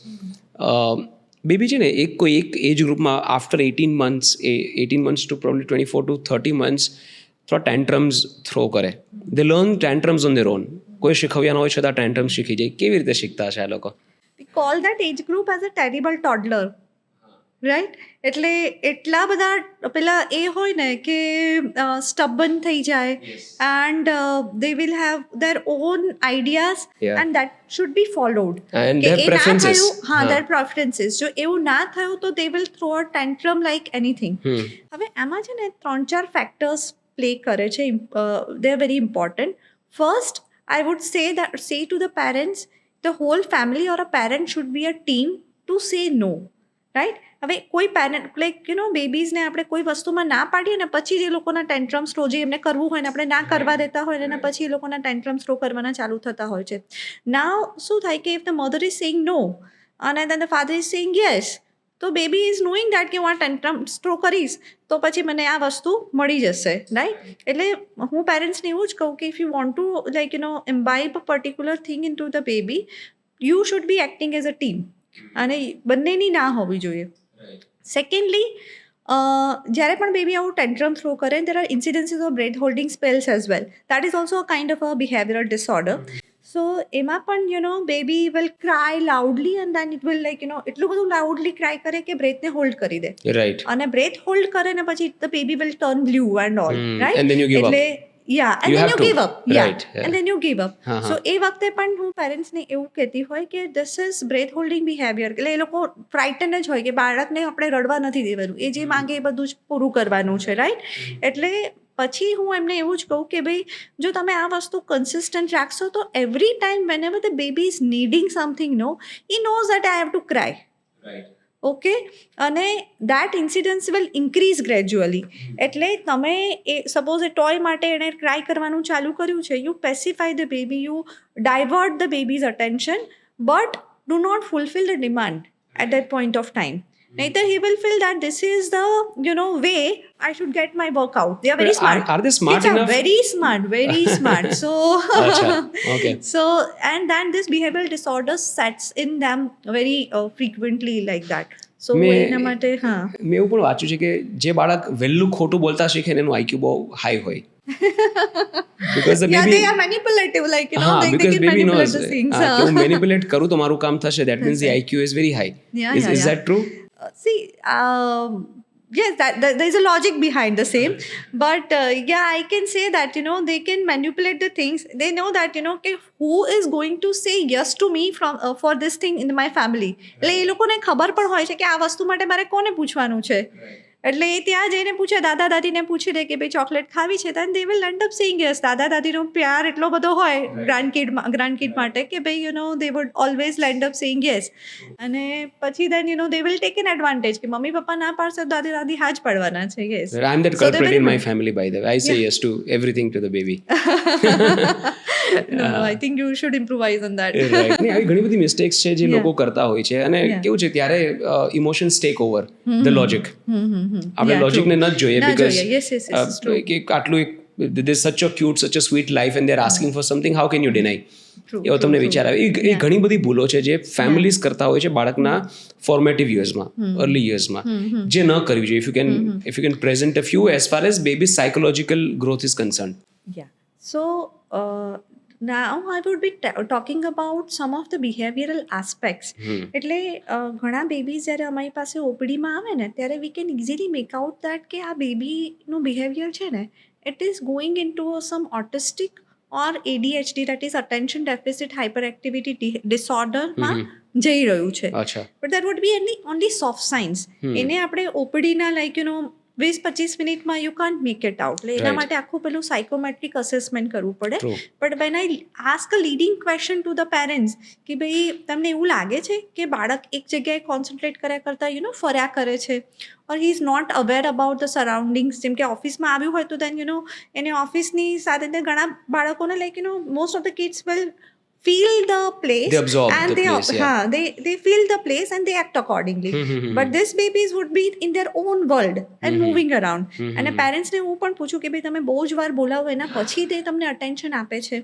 B: બેબી છે ને એક એજ ગ્રુપમાં after 18 months to probably 24 to 30 months થોડા ટેન્ટ્રમ્સ થ્રો કરે. દે learn tantrums on there on. કોઈ શીખવ્યા ન હોય છતાં ટેન્ટ્રમ્સ શીખી જાય. કેવી રીતે શીખતા હશે આ લોકો?
A: We call that age group as a terrible toddler. Right, એટલે એટલા બધા પેલા એ હોય ને કે સ્ટબન થઈ જાય, and they will have their own ideas and that should be followed.
B: And their preferences.
A: Their preferences. જો એવું ના થયું તો they will throw a tantrum like anything. હવે આમાં છે ને 3-4 ફેક્ટર્સ પ્લે કરે છે. They are very important. First, I would say to the parents, the whole family or a parent should be a team to say no. Right? હવે કોઈ parent like બેબીઝને આપણે કોઈ વસ્તુમાં ના પાડીએ ને પછી જ એ લોકોના ટેન્ટ્રમ્સ થ્રો, જે એમને કરવું હોય ને આપણે ના કરવા દેતા હોય ને પછી એ લોકોના ટેન્ટ્રમ્સ થ્રો કરવાના ચાલુ થતા હોય છે. નાઉ શું થાય કે if the mother is saying no અને then the father is saying yes, તો બેબી ઇઝ નોઈંગ દેટ કે હું આ ટેન્ટ્રમ્સ થ્રો કરીશ તો પછી મને આ વસ્તુ મળી જશે. રાઈટ, એટલે હું પેરેન્ટ્સને એવું જ કહું કે if you want to like imbibe a particular thing into the baby, you should be acting as a team. અને બંનેની ના હોવી જોઈએ. સેકન્ડલી, જ્યારે પણ બેબી આવું ટેન્ટ્રમ થ્રો કરે, there are incidences of breath holding spells as well. That is also a kind of a behavioral disorder. So એમાં પણ baby will cry loudly and then it will like એટલું બધું loudly cry કરે કે બ્રેથને hold કરી દે.
B: Right,
A: અને બ્રેથ હોલ્ડ કરે ને પછી the baby will turn blue and all. Right,
B: and then you give up.
A: and then you give up.
B: Right, yeah.
A: And then you give up. So એ વખતે પણ હું પેરેન્ટ્સને એવું કહેતી હોય કે this is breath holding behavior. એટલે એ લોકો ફ્રાઇટન જ હોય કે બાળકને આપણે રડવા નથી દેવાનું, એ જે માંગે એ બધું જ પૂરું કરવાનું છે. રાઈટ, એટલે પછી હું એમને એવું જ કહું કે ભાઈ જો તમે આ વસ્તુ કન્સિસ્ટન્ટ રાખશો તો every time whenever the baby is needing something he knows that I have to cry. Okay, અને that incidence will increase gradually. એટલે તમે સપોઝ એ ટોય માટે એણે ક્રાય કરવાનું ચાલુ કર્યું છે, you pacify the baby, you divert the baby's attention, but do not fulfil the demand at that point of time. Neither he will feel that this is the way I should get my work out. They are very smart.
B: Are they smart enough?
A: Very smart. So
B: okay.
A: So and then this behavioral disorder sets in them very frequently like that. So એના માટે
B: મેં એવું પણ વાંચ્યું છે કે જે બાળક વહેલું ખોટું બોલતા શીખે ને એનું IQ બહુ હાઈ હોય. Because the baby,
A: they are manipulative, like they
B: because
A: can
B: baby
A: manipulate
B: knows
A: the things.
B: કે હું manipulate કરું તો મારું કામ થશે. That means the IQ is very high. Is that true?
A: See, yes, that there is a logic behind the same, but I can say that they can manipulate the things. They know that okay, who is going to say yes to me from for this thing in my family. એટલે એ લોકોને ખબર પણ હોય છે કે આ વસ્તુ માટે મારે કોને પૂછવાનું છે. એટલે એ ત્યાં જઈને પૂછે, દાદા દાદીને પૂછી દે કે ભાઈ ચોકલેટ ખાવી છે, then they will end up saying yes. દાદા દાદીનો પ્યાર એટલો બધો હોય ગ્રાન્ડ કિડ માટે કે ભાઈ they would always end up saying yes. અને પછી then they will take an advantage કે મમ્મી પપ્પા ના પાડશે, દાદી દાદી હા જ પાડવાના છે. yes,
B: I'm that culprit in my family, by the way. I say yes to everything to the baby.
A: No, I think you should improvise on that.
B: Right. નહીં, આવી ઘણી બધી મિસ્ટેક્સ છે જે લોકો કરતા હોય છે, અને કેવું છે ત્યારે emotions take over the logic. આપણે લોજિકને ન જોઈએ, બીકોઝ આટલું there is such a cute, such a sweet life and they are asking for something, how can you deny? એવો તમને વિચાર આવે. એ ઘણી બધી ભૂલો છે જે ફેમિલીઝ કરતા હોય છે બાળકના ફોર્મેટિવ યર્સમાં, અર્લી યર્સમાં, જે ન કરવી જોઈએ. if you can present a few as far as baby's psychological growth is concerned.
A: So now I would be talking about some of the behavioral aspects. એટલે ઘણા બેબીઝ જ્યારે અમારી પાસે ઓપીડીમાં આવે ને ત્યારે we can easily make out that કે આ બેબીનું બિહેવિયર છે ને it is going into some autistic or ADHD, that is attention deficit hyperactivity disorder માં જઈ રહ્યું છે.
B: અચ્છા.
A: But that would be only soft signs. એને આપણે ઓપીડીના like 20-25 મિનિટમાં you can't make it out. એટલે એના
B: Right.
A: માટે આખું પેલું સાયકોમેટ્રિક અસેસમેન્ટ કરવું પડે.
B: True.
A: But when I ask a leading question two the parents કે ભાઈ તમને એવું લાગે છે કે બાળક એક જગ્યાએ કોન્સન્ટ્રેટ કર્યા કરતાં ફર્યા કરે છે, or he is not aware about the surroundings. જેમ કે ઓફિસમાં આવ્યું હોય તો દેન એને ઓફિસની સાથે ઘણા બાળકોને most of the kids will feel the place
B: They absorb
A: and
B: the place, yeah.
A: they feel the place and they act accordingly. But these babies would be in their own world and moving around. અને પેરેન્ટ્સને હું પણ પૂછું કે ભાઈ તમે બહુ જ વાર બોલાવો એના પછી તે તમને અટેન્શન આપે છે,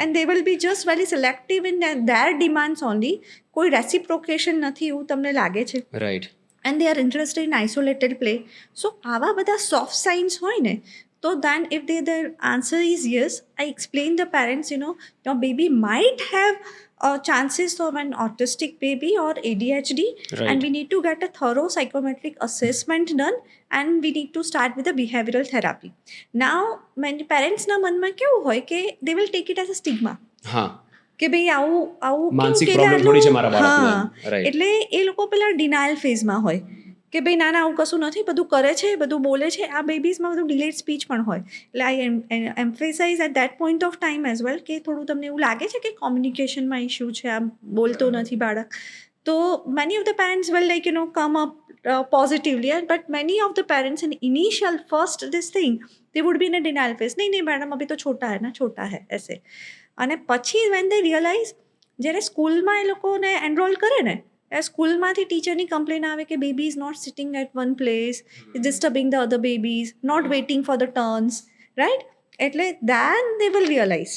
A: and they will be just very selective in their demands only. કોઈ રેસિપ્રોકેશન નથી એવું તમને લાગે છે,
B: right.
A: and they are interested in isolated play. So આવા બધા soft signs હોય ને, so then if their answer is yes, I explain the parents, your baby might have chances of an autistic baby or ADHD,
B: Right.
A: and we need to get a thorough psychometric assessment done, and we need to start with the behavioral therapy. Now many parents ના મનમાં કેવું હોય કે they will take it as a stigma.
B: હા,
A: કે ભાઈ આવું
B: માનસિક
A: કેવું
B: problem
A: કે
B: થોડી છે મારા બાળકને.
A: હા,
B: Right.
A: એટલે એ લોકો પેલા ડિનાયલ ફેઝમાં હોય કે ભાઈ ના આવું કશું નથી, બધું કરે છે, બધું બોલે છે. આ બેબીઝમાં બધું ડિલેડ સ્પીચ પણ હોય. એટલે I emphasise at that point of time as well કે થોડું તમને એવું લાગે છે કે કોમ્યુનિકેશનમાં ઇશ્યુ છે, આમ બોલતો નથી બાળક, તો many of the parents will come up positively, but many of the parents in initial first this thing they would be in a denial phase. नहीं मैडम अभी तो छोटा है ना, छोटा है ऐसे. અને પછી when they realize, જ્યારે સ્કૂલમાં એ લોકોને એનરોલ કરે ને, એ સ્કૂલમાંથી ટીચરની કમ્પ્લેન આવે કે baby is not sitting at one place, disturbing the other babies, not waiting for the turns, right? એટલે then they will realise.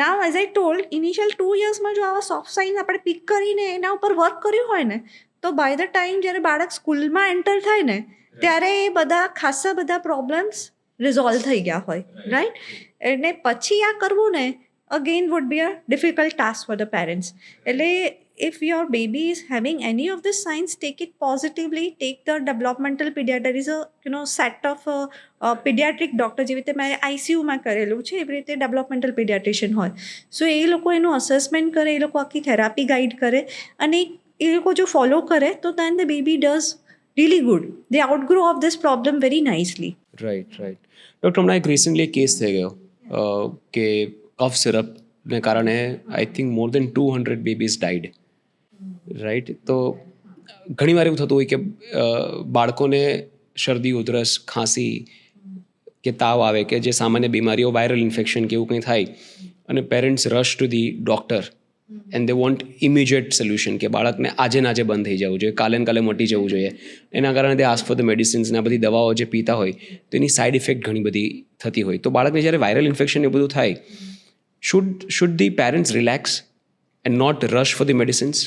A: Now as I told, initial 2 yearsમાં જો આવા સોફ્ટ સાઇન આપણે પિક કરીને એના ઉપર વર્ક કર્યું હોય ને, તો બાય ધ ટાઈમ જ્યારે બાળક સ્કૂલમાં એન્ટર થાય ને, ત્યારે એ બધા ખાસા બધા પ્રોબ્લેમ્સ રિઝોલ્વ થઈ ગયા હોય, રાઈટ? એટલે પછી આ કરવું ને again would be a difficult task for the parents. એટલે if your baby is having any of the signs, take it positively. Take the developmental pediatrician. There is a set of pediatric doctor જેવી રીતે મેં ICUમાં કરેલું છે, એવી રીતે developmental paediatrician હોય. સો એ લોકો એનું અસેસમેન્ટ કરે, એ લોકો આખી થેરાપી ગાઈડ કરે, અને એ લોકો જો ફોલો કરે તો then the baby does really good. They outgrow of this problem very nicely.
B: Right. Doctor, હમણાં એક રિસન્ટલી કેસ થઈ ગયો કે કફ સિરપને કારણે I think more then 200 babies died, right? તો ઘણીવાર એવું થતું હોય કે બાળકોને શરદી, ઉધરસ, ખાંસી કે તાવ આવે કે જે સામાન્ય બીમારીઓ, વાયરલ ઇન્ફેક્શન કે એવું કંઈ થાય, અને parents rush to the doctor and they want immediate solution કે બાળકને આજે ને આજે બંધ થઈ જવું જોઈએ, કાલે ને કાલે મટી જવું જોઈએ. એના કારણે તે આસ્ક ફોર ધ મેડિસિન્સ ને આ બધી દવાઓ જે પીતા હોય તો એની સાઇડ ઇફેક્ટ ઘણી બધી થતી હોય. તો બાળકને જ્યારે વાયરલ ઇન્ફેક્શન એ બધું થાય, should the parents relax and not rush for the medicines?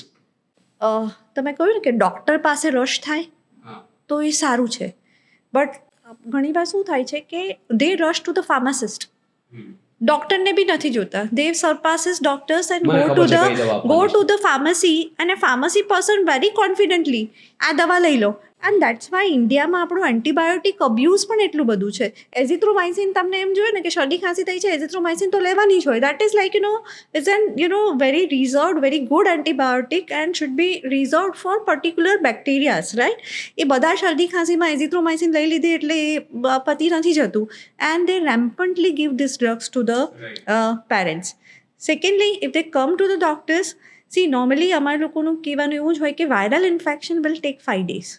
A: તમે કહ્યું ને કે ડૉક્ટર પાસે રશ થાય તો એ સારું છે, બટ ઘણીવાર શું થાય છે કે દે રશ ટુ ધ ફાર્માસિસ્ટ. ડૉક્ટરને બી નથી જોતા. દે સરપાસીસ ડોક્ટર્સ એન્ડ
B: મને
A: ગો
B: ખબર
A: ટુ
B: છે કઈ દવા આપવાની
A: ટુ ધ ફાર્મસી, અને ફાર્મસી પર્સન વેરી કોન્ફિડન્ટલી આ દવા લઈ લો. એન્ડ દેટ્સ વાય ઇન્ડિયામાં આપણું એન્ટીબાયોટિક અબ્યુઝ પણ એટલું બધું છે. એઝિથ્રોમાઇસિન, તમને એમ જોઈએ ને કે શરદી ખાંસી થઈ છે, એઝિથ્રોમાઇસિન તો લેવાની જ હોય. That is like is an very reserved, very good antibiotic and should be reserved for particular bacterias, right? એ બધા શરદી ખાંસીમાં એઝિથ્રોમાઇસિન લઈ લીધી એટલે એ પતી નથી જતું. And they rampantly give this drugs to the parents. Secondly, if they come to the doctors, see normally અમારા લોકોનું કહેવાનું એવું જ હોય કે viral infection will take 5 days.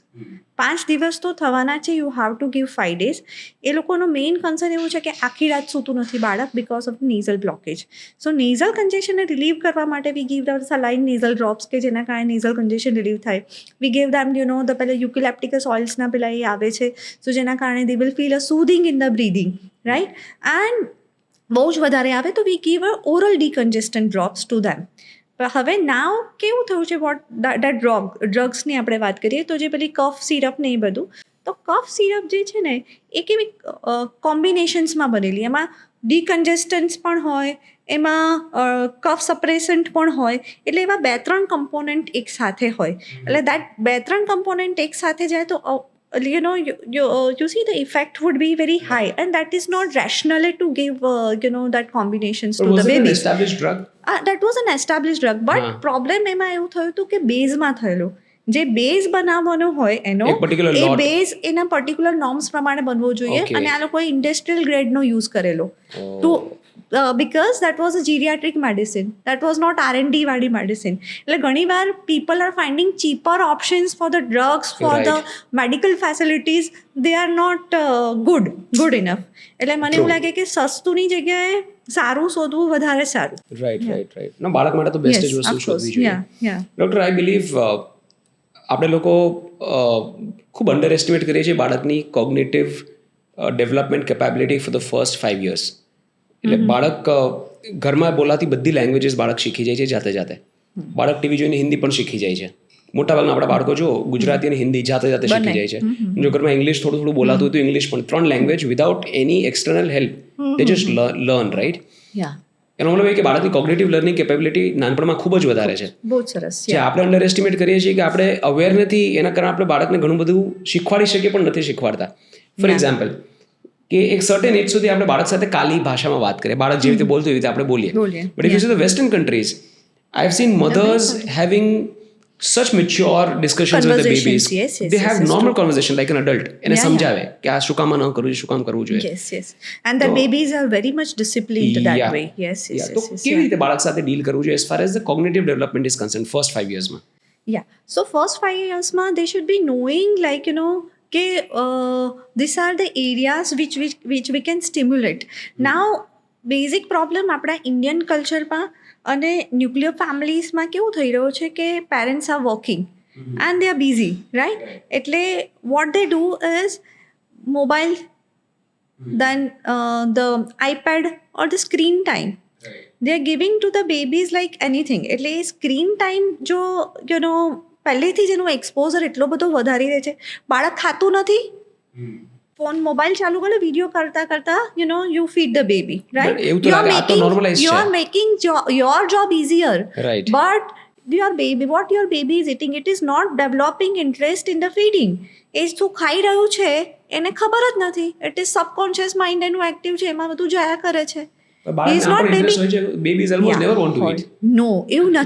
A: 5 દિવસ તો થવાના છે. You have to give 5 days. એ લોકોનું મેઇન કન્સર્ન એવું છે કે આખી રાત સૂતું નથી બાળક because of nasal blockage. So nasal કન્જેશનને રિલીવ કરવા માટે we give the saline nasal drops કે જેના કારણે નેઝલ કન્જેશન રિલીવ થાય. વી ગીવ દેમ ધ પેલા યુકેલેપ્ટિકસ ઓઇલ્સના પેલા એ આવે છે, સો જેના કારણે they will feel a soothing in the breathing, right? And બહુ જ વધારે આવે તો we give a oral decongestant drops to them. હવે નાવ કેવું થયું છે, વોટ દેટ ડ્રગ્સની આપણે વાત કરીએ તો જે પેલી કફ સિરપ ને એ બધું, તો કફ સિરપ જે છે ને એ કેવી કોમ્બિનેશન્સમાં બનેલી, એમાં ડીકન્જેસ્ટન્સ પણ હોય, એમાં કફ સપ્રેસન્ટ પણ હોય, એટલે એવા 2-3 કમ્પોનન્ટ એક સાથે હોય. એટલે દેટ 2-3 કમ્પોનન્ટ એક સાથે જાય તો you see the effect would be very high, and that is not rational to give that combinations to the baby.
B: established drug?
A: That was an established drug, but problem એમાં એવું થયું હતું કે બેઝમાં થયેલું જે બેઝ બનાવવાનો હોય એનો
B: એક particular
A: એ
B: lot.
A: બેઝ એના પર્ટિક્યુલર નોર્મ્સ પ્રમાણે બનવો જોઈએ
B: Okay.
A: અને આ લોકોએ ઇન્ડસ્ટ્રીયલ ગ્રેડનો યુઝ કરેલો two because that was a geriatric medicine, that was not R&D વાળી medicine. એટલે ઘણીવાર people are finding cheaper options for the drugs, for
B: Right.
A: the medical facilities, they are not good enough. એટલે મને
B: True.
A: એવું લાગે કે સસ્તુંની જગ્યાએ સારું શોધવું વધારે સારું.
B: રાઈટ ના બાળક માટે તો બેસ્ટ જ
A: Yes,
B: વસ્તુ
A: of course.
B: શોધવી જોઈએ.
A: Yeah.
B: ડૉક્ટર આઈ બિલીવ આપણે લોકો ખૂબ અંડર એસ્ટિમેટ કરીએ છીએ બાળકની cognitive development capability for the first 5 years. એટલે બાળક ઘરમાં બોલાતી બધી લેંગ્વેજીસ બાળક શીખી જાય છે જાતે. બાળક ટીવી જોઈને હિન્દી પણ શીખી જાય છે. મોટાભાગના આપણા બાળકો જો ગુજરાતી અને હિન્દી જાતે શીખી જાય છે. જો ઘરમાં ઇંગ્લિશ થોડું બોલાતું હોય તો ઇંગ્લિશ પણ 3 લેંગ્વેજ વિધાઉટ એની એક્સટર્નલ હેલ્પ દે જસ્ટ લર્ન રાઈટ.
A: Yeah.
B: એનો મતલબ એ કે બાળકની કોગ્નેટિવ લર્નિંગ કેપેબિલિટી નાનપણમાં ખૂબ જ વધારે છે.
A: બહુ જ સરસ.
B: જે આપણે અંડર એસ્ટિમેટ કરીએ છીએ કે આપણે અવેર નથી એના કારણે આપણે બાળકને ઘણું બધું શીખવાડી શકીએ પણ નથી શીખવાડતા. ફોર એક્ઝામ્પલ કે એક સર્ટેન એજ સુધી આપણે બાળક સાથે કાલી ભાષામાં વાત કરીએ, બાળક જે રીતે બોલતું એવી રીતે આપણે બોલીએ. But if you see the western countries I have seen mothers having such mature discussions with the babies.
A: Yes,
B: They have normal conversation like an adult. એને
A: Yeah,
B: સમજાવે કે આ શું કામ ન કરવું જોઈએ, શું કામ કરવું જોઈએ.
A: Yes. And the babies are very much disciplined that
B: Yeah.
A: way. Yes.
B: તો કેવી રીતે બાળક સાથે ડીલ કરવું જોઈએ as far as the cognitive development is concerned first 5 years માં?
A: Yeah. So first 5 years ma they should be knowing ke these are the areas which we can stimulate. Now basic problem આપણા Indian કલ્ચરમાં અને nuclear ફેમિલીઝમાં કેવું થઈ રહ્યું છે કે parents are working and they are busy right. એટલે what they do is mobile, then the iPad or the screen time. They are giving to the babies like anything. એટલે એ સ્ક્રીન ટાઈમ જો પહેલેથી જ એનું એક્સપોઝર એટલો બધો વધારી દે છે, બાળક ખાતું નથી, ફોન મોબાઈલ ચાલુ કરે, વિડીયો કરતા you feed the baby right.
B: એવું તો લાગે આ તો normalized
A: યુ
B: છે.
A: R making your job easier
B: Right.
A: but what your baby is eating, it is not developing interest in the feeding. એ શું ખાઈ રહ્યું છે એને ખબર જ નથી. ઇટ ઇઝ સબકોન્શિયસ માઇન્ડ એનું એક્ટિવ છે, એમાં બધું જાયા કરે છે. He is not baby.
B: Babies almost never want to eat.
A: No, એવું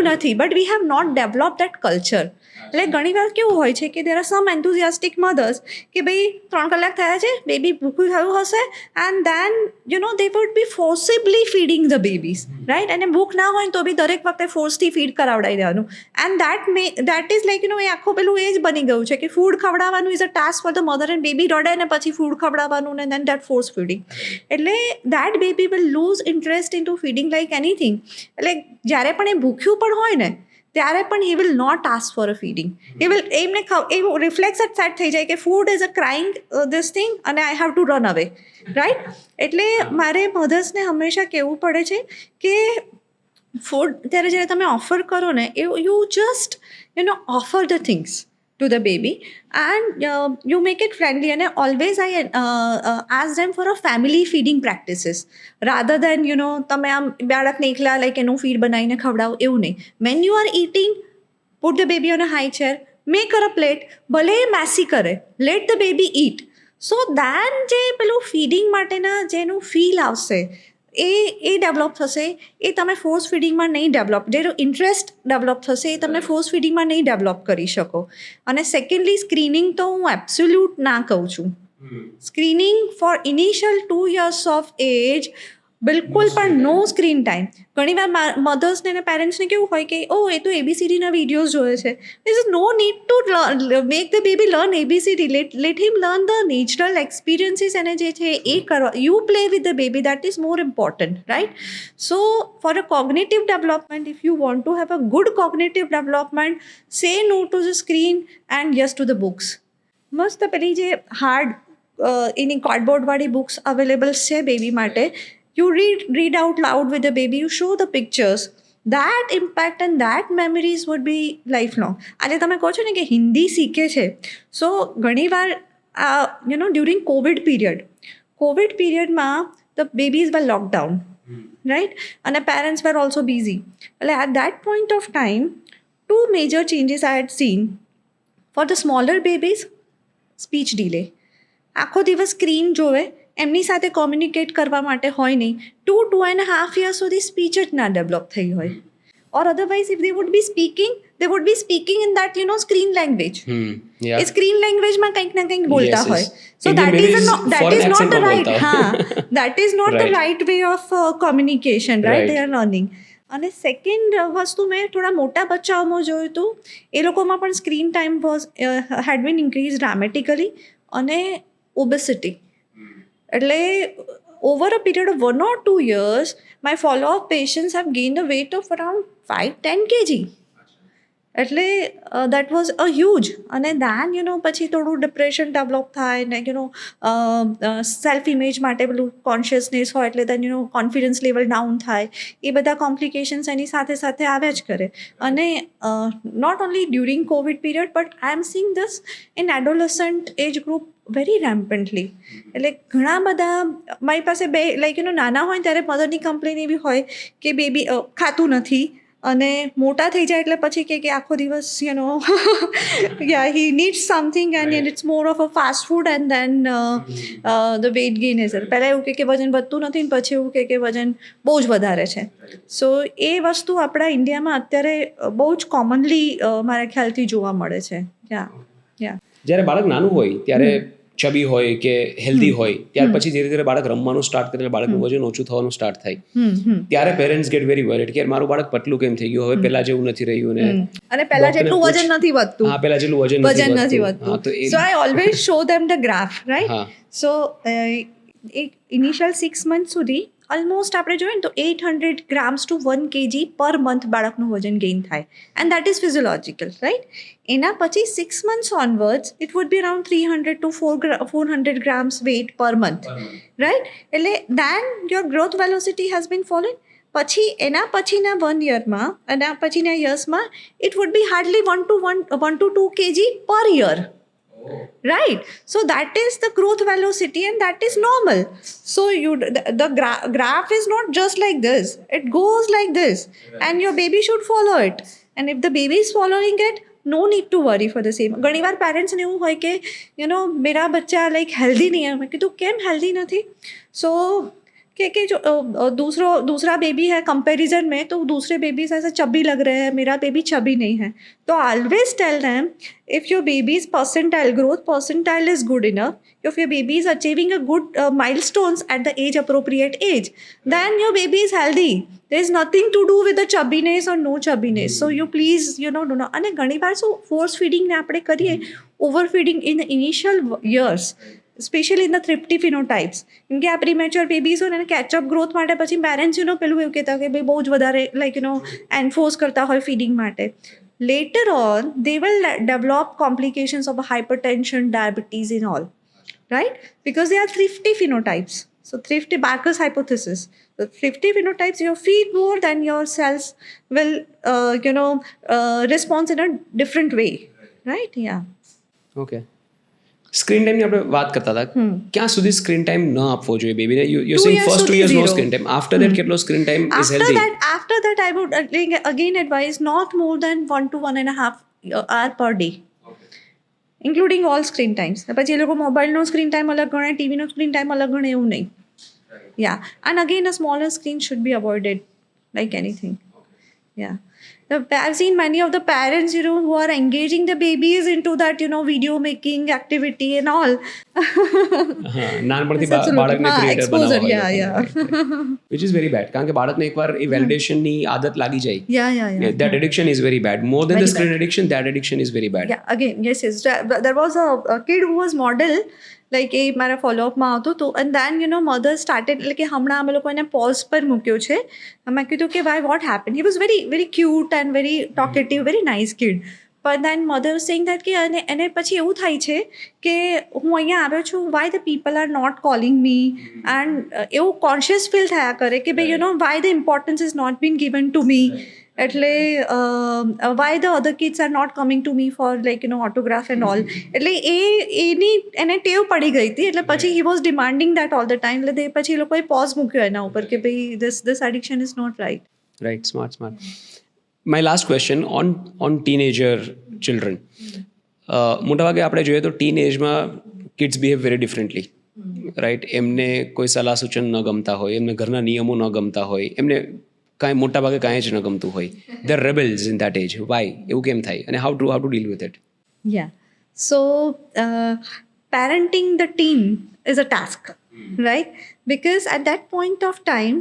A: નથી. But we have not developed that culture. એટલે ઘણી વાર કેવું હોય છે કે there are some enthusiastic mothers કે ભાઈ 3 કલાક થયા છે, બેબી ભૂખ્યું થયું હશે, and then they would be forcibly feeding the babies, right? અને ભૂખ ના હોય તો બી દરેક વખતે ફોર્સથી ફીડ કરાવડાવી દેવાનું. And that is like એ આખું પેલું એ જ બની ગયું છે કે ફૂડ ખવડાવવાનું is a task for the mother, and baby રડે ને પછી ફૂડ ખવડાવવાનું, and then that force feeding. એટલે that baby will lose interest into feeding like anything. એટલે જ્યારે પણ એ ભૂખ્યું પણ હોય ને ત્યારે પણ he will not ask for a feeding. He will એમને એવું રિફ્લેક્સ જ સેટ થઈ જાય કે food is a crying this thing અને I have to run away right. એટલે મારે મધર્સને હંમેશા કહેવું પડે છે કે ફૂડ જ્યારે તમે ઓફર કરો ને you just offer the things to the baby and you make it friendly, and always I ask them for a family feeding practices rather than તમે આમ બાળકને એકલા like એનું ફીડ બનાવીને ખવડાવો એવું નહીં. when you are eating, put the baby on a high chair, make her a plate, ભલે એ મેસી કરે, let the baby eat. so then જે પેલું ફીડિંગ માટેના જેનું ફીલ આવશે એ ડેવલપ થશે. એ તમે ફોર્સ ફીડિંગમાં નહીં ડેવલપ, જેનો ઇન્ટરેસ્ટ ડેવલપ થશે એ તમે ફોર્સ ફીડિંગમાં નહીં ડેવલપ કરી શકો. અને સેકન્ડલી સ્ક્રીનિંગ તો હું એબ્સોલ્યુટ ના કહું છું. Screening for initial 2 years of age બિલકુલ પણ નો સ્ક્રીન ટાઈમ. ઘણીવાર મધર્સને અને પેરેન્ટ્સને કેવું હોય કે એ તો એબીસીડીના વિડીયોઝ જોવે છે. there is no need to make the baby learn ABCD. let him learn the natural experiences અને જે છે એ કરવા. you play with the baby, that is more important, right? so for a cognitive development, if you want to have a good cognitive development, say no to the screen and yes to the books. મસ્ત પેલી જે hard એની કાર્ડબોર્ડવાળી books available છે baby માટે. You read out loud with the baby, you show the pictures, that impact and that memories would be lifelong. આજે તમે કહો છો ને કે હિન્દી શીખે છે, સો ઘણીવાર during COVID periodમાં the babies were locked down, right? And the parents were also busy. Well, at that point of time, 2 major changes I had seen. For the smaller babies, speech delay. આખો દિવસ screen જોવે, એમની સાથે communicate કરવા માટે હોય નહીં. 2.5 years સુધી સ્પીચ જ ના ડેવલપ થઈ હોય. or otherwise if they would be speaking, they would be speaking in that screen language.
B: Yeah.
A: A screen લેંગ્વેજમાં કંઈક ના કંઈક બોલતા
B: Yes,
A: હોય.
B: yes.
A: So
B: Indian
A: that is
B: babies
A: that
B: foreign
A: is not
B: accent
A: the
B: માં
A: right,
B: બોલતા હોય.
A: that is not the
B: Right.
A: right way of communication, right?
B: Right.
A: They are learning. અને સેકન્ડ વસ્તુ મેં થોડા મોટા બચ્ચાઓમાં જોયું હતું, એ લોકોમાં પણ screen time was had been increase dramatically, અને ઓબેસિટી. એટલે over a period of 1 or 2 years, my follow-up patients have gained a weight of around 5-10 kg. એટલે દેટ વોઝ અ હ્યુજ. અને દેન પછી થોડું ડિપ્રેશન ડેવલપ થાય ને સેલ્ફ ઇમેજ માટે પેલું કોન્શિયસનેસ હોય એટલે દેન કોન્ફિડન્સ લેવલ ડાઉન થાય, એ બધા કોમ્પ્લિકેશન્સ એની સાથે સાથે આવ્યા જ કરે. અને not only during Covid period, but I am seeing this in adolescent age group very rampantly. એટલે ઘણા બધા મારી પાસે બે નાના હોય ત્યારે મધરની કમ્પ્લેન એવી હોય કે બેબી ખાતું નથી, અને મોટા થઈ જાય એટલે પછી કે આખો દિવસ yeah, he needs something and it's more of a fast food and then the weight gain is there. પહેલાં એવું કે વજન વધતું નથી ને પછી એવું કે વજન બહુ જ વધારે છે. સો એ વસ્તુ આપણા ઇન્ડિયામાં અત્યારે બહુ જ કોમનલી મારા ખ્યાલથી જોવા મળે છે. યા
B: જ્યારે બાળક નાનું હોય ત્યારે ચબી હોય કે હેલ્ધી હોય, ત્યાર પછી ધીરે ધીરે બાળક રમવાનું સ્ટાર્ટ કરે, બાળકનું વજન ઓછું થવાનું સ્ટાર્ટ થાય, ત્યારે પેરેન્ટ્સ ગેટ વેરી વરીડ કે મારું બાળક પતલું કેમ થઈ ગયું, હવે પહેલા જેવું નથી રહ્યું,
A: અને પહેલા જેટલું વજન નથી વધતું.
B: હા, પહેલા જેટલું વજન
A: નથી વધતું. So I always show them the graph, right? So initial 6 month સુધી ઓલમોસ્ટ આપણે જોઈએ ને તો 800 grams to 1 kg per month બાળકનું વજન ગેઇન થાય, and that is physiological, right? એના પછી 6 months onwards it would be around 300 to 400 grams weight per month, right? એટલે then your growth velocity has been fallen. પછી એના પછીના 1 yearમાં, એના પછીના યર્સમાં it would be hardly 1 to 2 kg per year. Right? So that is the growth velocity and that is normal. So the graph is not just like this. It goes like this. Right. And your baby should follow it. And if the baby is following it, no need to worry for the same. ઘણી વાર પેરેન્ટ્સને એવું હોય કે મેરા બચ્ચા healthy નહીં है. મેં કીધું કેમ હેલ્ધી નથી? સો कि जो दूसरा बेबी है कंपैरिजन में, तो दूसरे बेबीज ऐसे चबी लग रहे हैं, मेरा बेबी चबी नहीं है. तो always tell them, if your baby's growth percentile is good enough, if your baby is achieving a good milestones at the age appropriate age, then your baby is healthy. There is nothing to do with the chubbiness or no chubbiness. So you please do not. અને ઘણી વાર શું force ફીડિંગને આપણે કરીએ, over feeding in the initial years, specially in the thrifty phenotypes. કેમ કે આ પ્રીમેચ્યોર બેબીઝ હોય ને કેચઅપ ગ્રોથ માટે પછી પેરેન્ટ્સ પેલું એવું કહેતા કે ભાઈ બહુ જ વધારે એન્ફોર્સ કરતા હોય ફીડિંગ માટે. Later on, they will develop complications of hypertension, diabetes and all, right? Because they are thrifty phenotypes. So thrifty, Barker's hypothesis. The thrifty phenotypes, you feed more, then your cells will, respond in a different way, right? Yeah.
B: Okay. Screen ટાઈમની આપણે વાત કરતા હતા, ક્યાં સુધી screen time ન આપવો જોઈએ બેબીને? You saying first 2 years no screen time, after that કેટલો screen time is healthy?
A: After that I would again advise not more than 1 to 1.5 hour per day, including all screen times. પછી એ લોકો મોબાઈલનો screen time અલગ ગણે, ટીવીનો screen time અલગ ગણે, એવું નહીં. Yeah, and again a smaller screen should be avoided like anything. Yeah. I've seen many of the parents, who are engaging the babies into that, video making activity and all.
B: નાનપણથી બાળકને creator
A: exposure,
B: બનાવવા,
A: yeah.
B: which is very bad. કારણ કે બાળકને એકવાર એ વેલિડેશનની આદત લાગી જાય,
A: Yeah.
B: that addiction is very bad. More than
A: Very
B: the screen
A: bad.
B: addiction, that addiction is very bad.
A: Yeah, again, yes. There was a kid who was model, એ મારા ફોલોઅપમાં આવતું હતું, and then mother started, કે હમણાં અમે લોકો એને pose પર મૂક્યો છે. મેં કીધું કે why, what happened? He was very very cute and very talkative, very nice kid. But then mother was saying that કે એને પછી એવું થાય છે કે હું અહીંયા આવ્યો છું, why the people are not calling me, and એવું કોન્શિયસ ફીલ થયા કરે કે ભાઈ why the importance is not being given to me. એટલે why the other kids are not coming to me for autograph and all. એટલે એને ટેવ પડી ગઈ હતી, એટલે પછી he was demanding that all the time. એટલે પછી એ લોકોએ પોઝ મૂક્યો એના ઉપર કે ભાઈ this addiction is not right.
B: Right, smart. My last question on teenager children. મોટાભાગે આપણે જોઈએ તો ટીન એજમાં kids behave very differently, right? એમને કોઈ સલાહ સૂચન ન ગમતા હોય, એમને ઘરના નિયમો ન ગમતા હોય, એમને કાંઈ મોટા ભાગે કાંઈ જ ન ગમતું હોય, દે રેબલ્સ ઇન ધેટ એજ. વાય એવું કેમ થાય અને how to deal with it?
A: Yeah. So, parenting the teen is a task, right? Because at that point of time,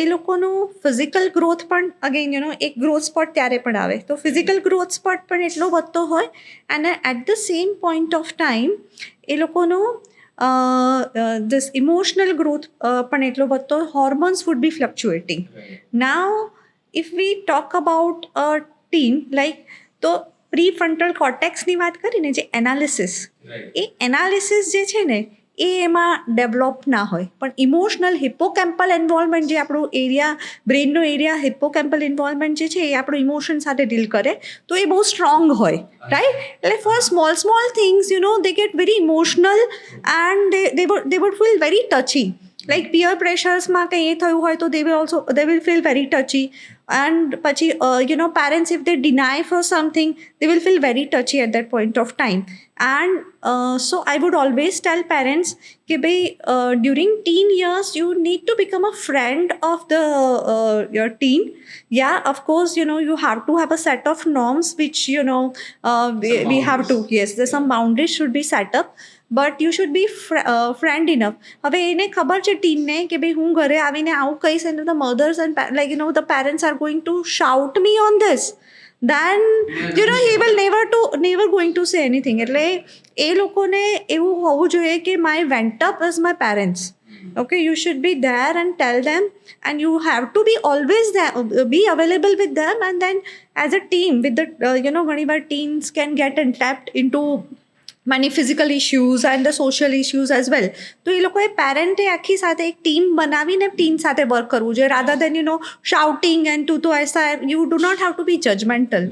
A: એ લોકોનું ફિઝિકલ ગ્રોથ પણ અગેન એક ગ્રોથ સ્પોટ ત્યારે પણ આવે, તો ફિઝિકલ ગ્રોથ સ્પોટ પણ એટલો વધતો હોય અને at the same point of time એ લોકોનું this emotional growth પણ એટલો વધતો, hormones would be fluctuating. Now if we talk about a teen, like તો પ્રીફ્રન્ટલ કોર્ટેક્સની વાત કરીને જે એનાલિસિસ, એ એનાલિસિસ જે છે ને એ એમાં ડેવલપ ના હોય, પણ ઇમોશનલ હિપ્પોકેમ્પલ ઇન્વોલ્વમેન્ટ જે આપણું એરિયા, બ્રેનનો એરિયા હિપ્પોકેમ્પલ ઇન્વોલ્વમેન્ટ જે છે એ આપણું ઇમોશન સાથે ડીલ કરે, તો એ બહુ સ્ટ્રોંગ હોય, રાઈટ? એટલે for small things they get very emotional and they would feel very touchy. Like peer પ્રેશર્સમાં કંઈ એ થયું હોય તો they will feel very touchy. And પછી parents, if they deny for something, they will feel very touchy at that point of time. And so I would always tell parents कि भाई during teen years you need to become a friend of your teen. Yeah, of course, you have to have a set of norms which we have to, yes, there's some boundaries should be set up, but you should be friend enough. હવે એને ખબર છે ટીનને કે ભાઈ હું ઘરે આવીને આવું કહીશ and the mothers and the parents are going to shout me on this, then he will never going to say anything. એટલે એ લોકોને એવું હોવું જોઈએ કે my went up is my parents. Okay, you should be there and tell them, and you have to be always there, be available with them. And then as a team with the ઘણી વાર teens can get entrapped into many physical issues and the social issues as well. તો એ લોકોએ પેરેન્ટે આખી સાથે એક team બનાવીને tin સાથે work કરવું જોઈએ, rather than shouting and તું તો ऐसा, you do not have to be judgmental.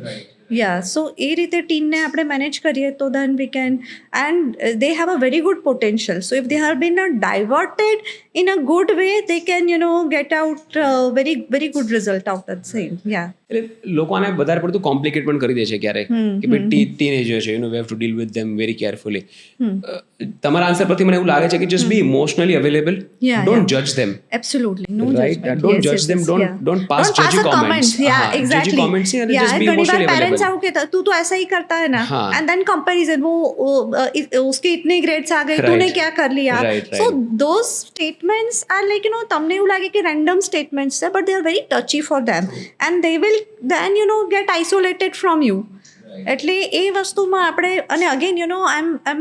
A: Yeah, so એ રીતે ટીનને આપણે મેનેજ કરીએ તો then we can, and they have a very good potential. So if they have been diverted in a good way, they can get out very very good result out of the same. Yeah.
B: એટલે લોકો આને વધારે પડતું complicate પણ કરી દે છે ક્યારેક કે ભાઈ ટીનેજર છે, we have to deal with them very carefully. તમારા આન્સર પરથી મને એવું લાગે છે કે just B emotionally available, don't જજ ધેમ.
A: Absolutely, no
B: right,
A: judgment.
B: don't judge them, don't pass judgy comments.
A: Yeah, exactly.
B: Judgy comments and
A: yeah,
B: just be
A: घणी बार
B: emotionally
A: parents
B: available.
A: आउ कहता तू तो ऐसा ही करता है ना,
B: हाँ.
A: and then comparison, वो उसके इतने ग्रेड्स आ गए, तूने क्या कर लिया?
B: Right.
A: So those statements are like તમને એવું લાગે કે random statements છે, but they are very touchy for them, and they will then get isolated from you. એટલે એ વસ્તુમાં આપણે, અને again I am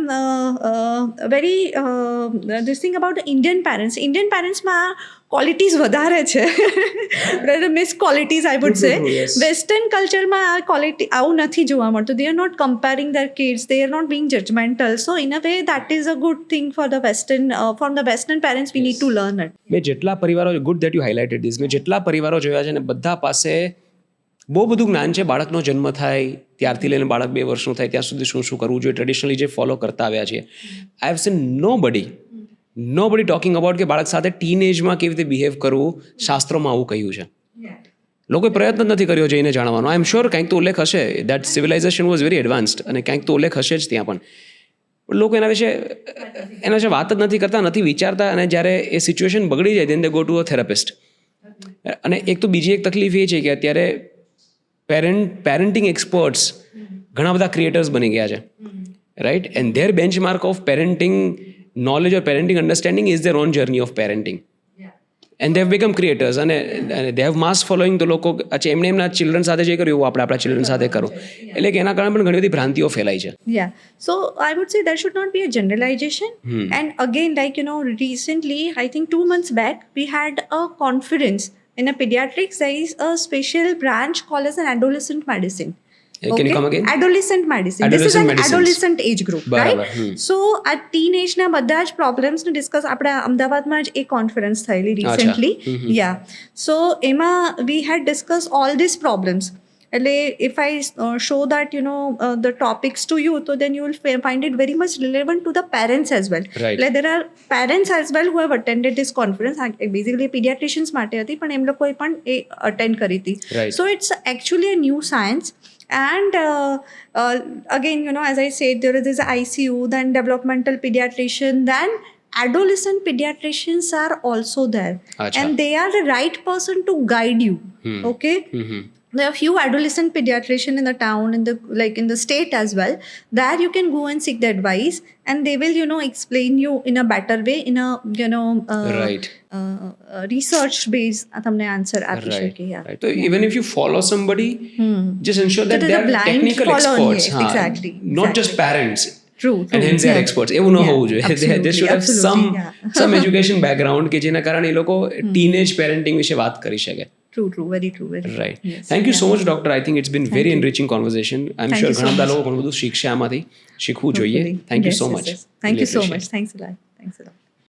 A: very this thing about Indian પેરેન્ટ્સમાં ક્વોલિટીઝ વધારે છે, મિસ qualities I would say. Western કલ્ચરમાં આ ક્વોલિટી આવું નથી જોવા મળતું. They are not comparing their kids, they are not being judgemental. So in a way that is a good thing for the western parents. We need to learn it.
B: મેં જેટલા પરિવારો, good that you highlighted this, મેં જેટલા પરિવારો જોયા છે ને બધા પાસે બહુ બધું જ્ઞાન છે. બાળકનો જન્મ થાય ત્યારથી લઈને બાળક 2 વર્ષનું થાય ત્યાં સુધી શું કરવું જોઈએ, ટ્રેડિશનલી જે ફોલો કરતા આવ્યા છીએ. આઈ હેવ સીન નો બડી ટોકિંગ અબાઉટ કે બાળક સાથે ટીનેજમાં કેવી રીતે બિહેવ કરવું. શાસ્ત્રોમાં આવું કહ્યું છે. લોકોએ પ્રયત્ન નથી કર્યો જઈને જાણવાનો. આઈ એમ શ્યોર કંઈક તો ઉલ્લેખ હશે, that civilisation was very advanced, અને કંઈક તો ઉલ્લેખ હશે જ ત્યાં પણ. લોકો એના વિશે વાત જ નથી કરતા, નથી વિચારતા, અને જ્યારે એ સિચ્યુએશન બગડી જાય then they go to a therapist. અને એક તો બીજી એક તકલીફ એ છે કે અત્યારે પેરેન્ટિંગ એક્સપર્ટ્સ ઘણા બધા ક્રિએટર્સ બની ગયા છે, right? And there benchmark of parenting knowledge or parenting understanding is their own journey of parenting. And they have become creators, and they have mass following. તો લોકો અચ્છા એમને એમના ચિલ્ડ્રન સાથે જે કર્યું એવું આપણે આપણા ચિલ્ડ્રન સાથે કરો, એટલે કે એના કારણે પણ ઘણી બધી ભ્રાંતિઓ ફેલાઈ છે.
A: Yeah, so I would say there should not be a generalization. And again, like recently, I think 2 months back, we had a conference in a pediatrics. There is a special branch called as an adolescent medicine.
B: Can you come again?
A: Adolescent medicine. This is an adolescent age group, right? So at teenage ના બધા જ problems ને discuss આપણે અમદાવાદમાં જ એક conference થયેલી recently. યા, સો એમાં વી હેડ ડિસ્કસ ઓલ ધીસ પ્રોબ્લેમ્સ. એટલે if I show that the topics to you, so then you will find it very much relevant to the parents as well.
B: Right.
A: Like there are parents as well who have attended this conference. Basically pediatricians માટે હતી, પણ એમ લોકોએ પણ એ attend કરી હતી. So it's actually a new science. And again, as I said, there is ICU, then developmental pediatrician, then adolescent pediatricians are also there,
B: Acha.
A: and they are the right person to guide you. Okay. There are few adolescent pediatricians in the town, in the state as well. There you can go and seek the advice, and they will explain you in a better way, in a
B: Right.
A: research based તમને answer આપી
B: Right.
A: શકે. Yeah.
B: Right. So even if you follow somebody, just ensure that
A: That is
B: they
A: a
B: are
A: blind
B: technical
A: follow,
B: experts.
A: yes,
B: हाँ.
A: exactly,
B: Not just parents.
A: True.
B: And hence they are
A: Yeah.
B: experts. એવું ન
A: Yeah,
B: હોવું જોઈએ. They should have
A: absolutely, yeah.
B: some education background કે જેના કારણે એ લોકો teenage parenting વિશે વાત કરી શકે.
A: True, very true, very true.
B: Right.
A: Yes.
B: Thank you
A: Yeah.
B: so much, doctor. I think it's been very enriching conversation. I'm
A: Thank
B: sure
A: you so
B: ઘણા બધા
A: much.
B: લોકો ઘણું બધું શીખશે આમાંથી. શીખવું જોઈએ.
A: Hopefully.
B: Thank you
A: Yes,
B: so
A: yes,
B: much.
A: yes. Thank
B: Really
A: you so
B: appreciate
A: much. Thanks a lot.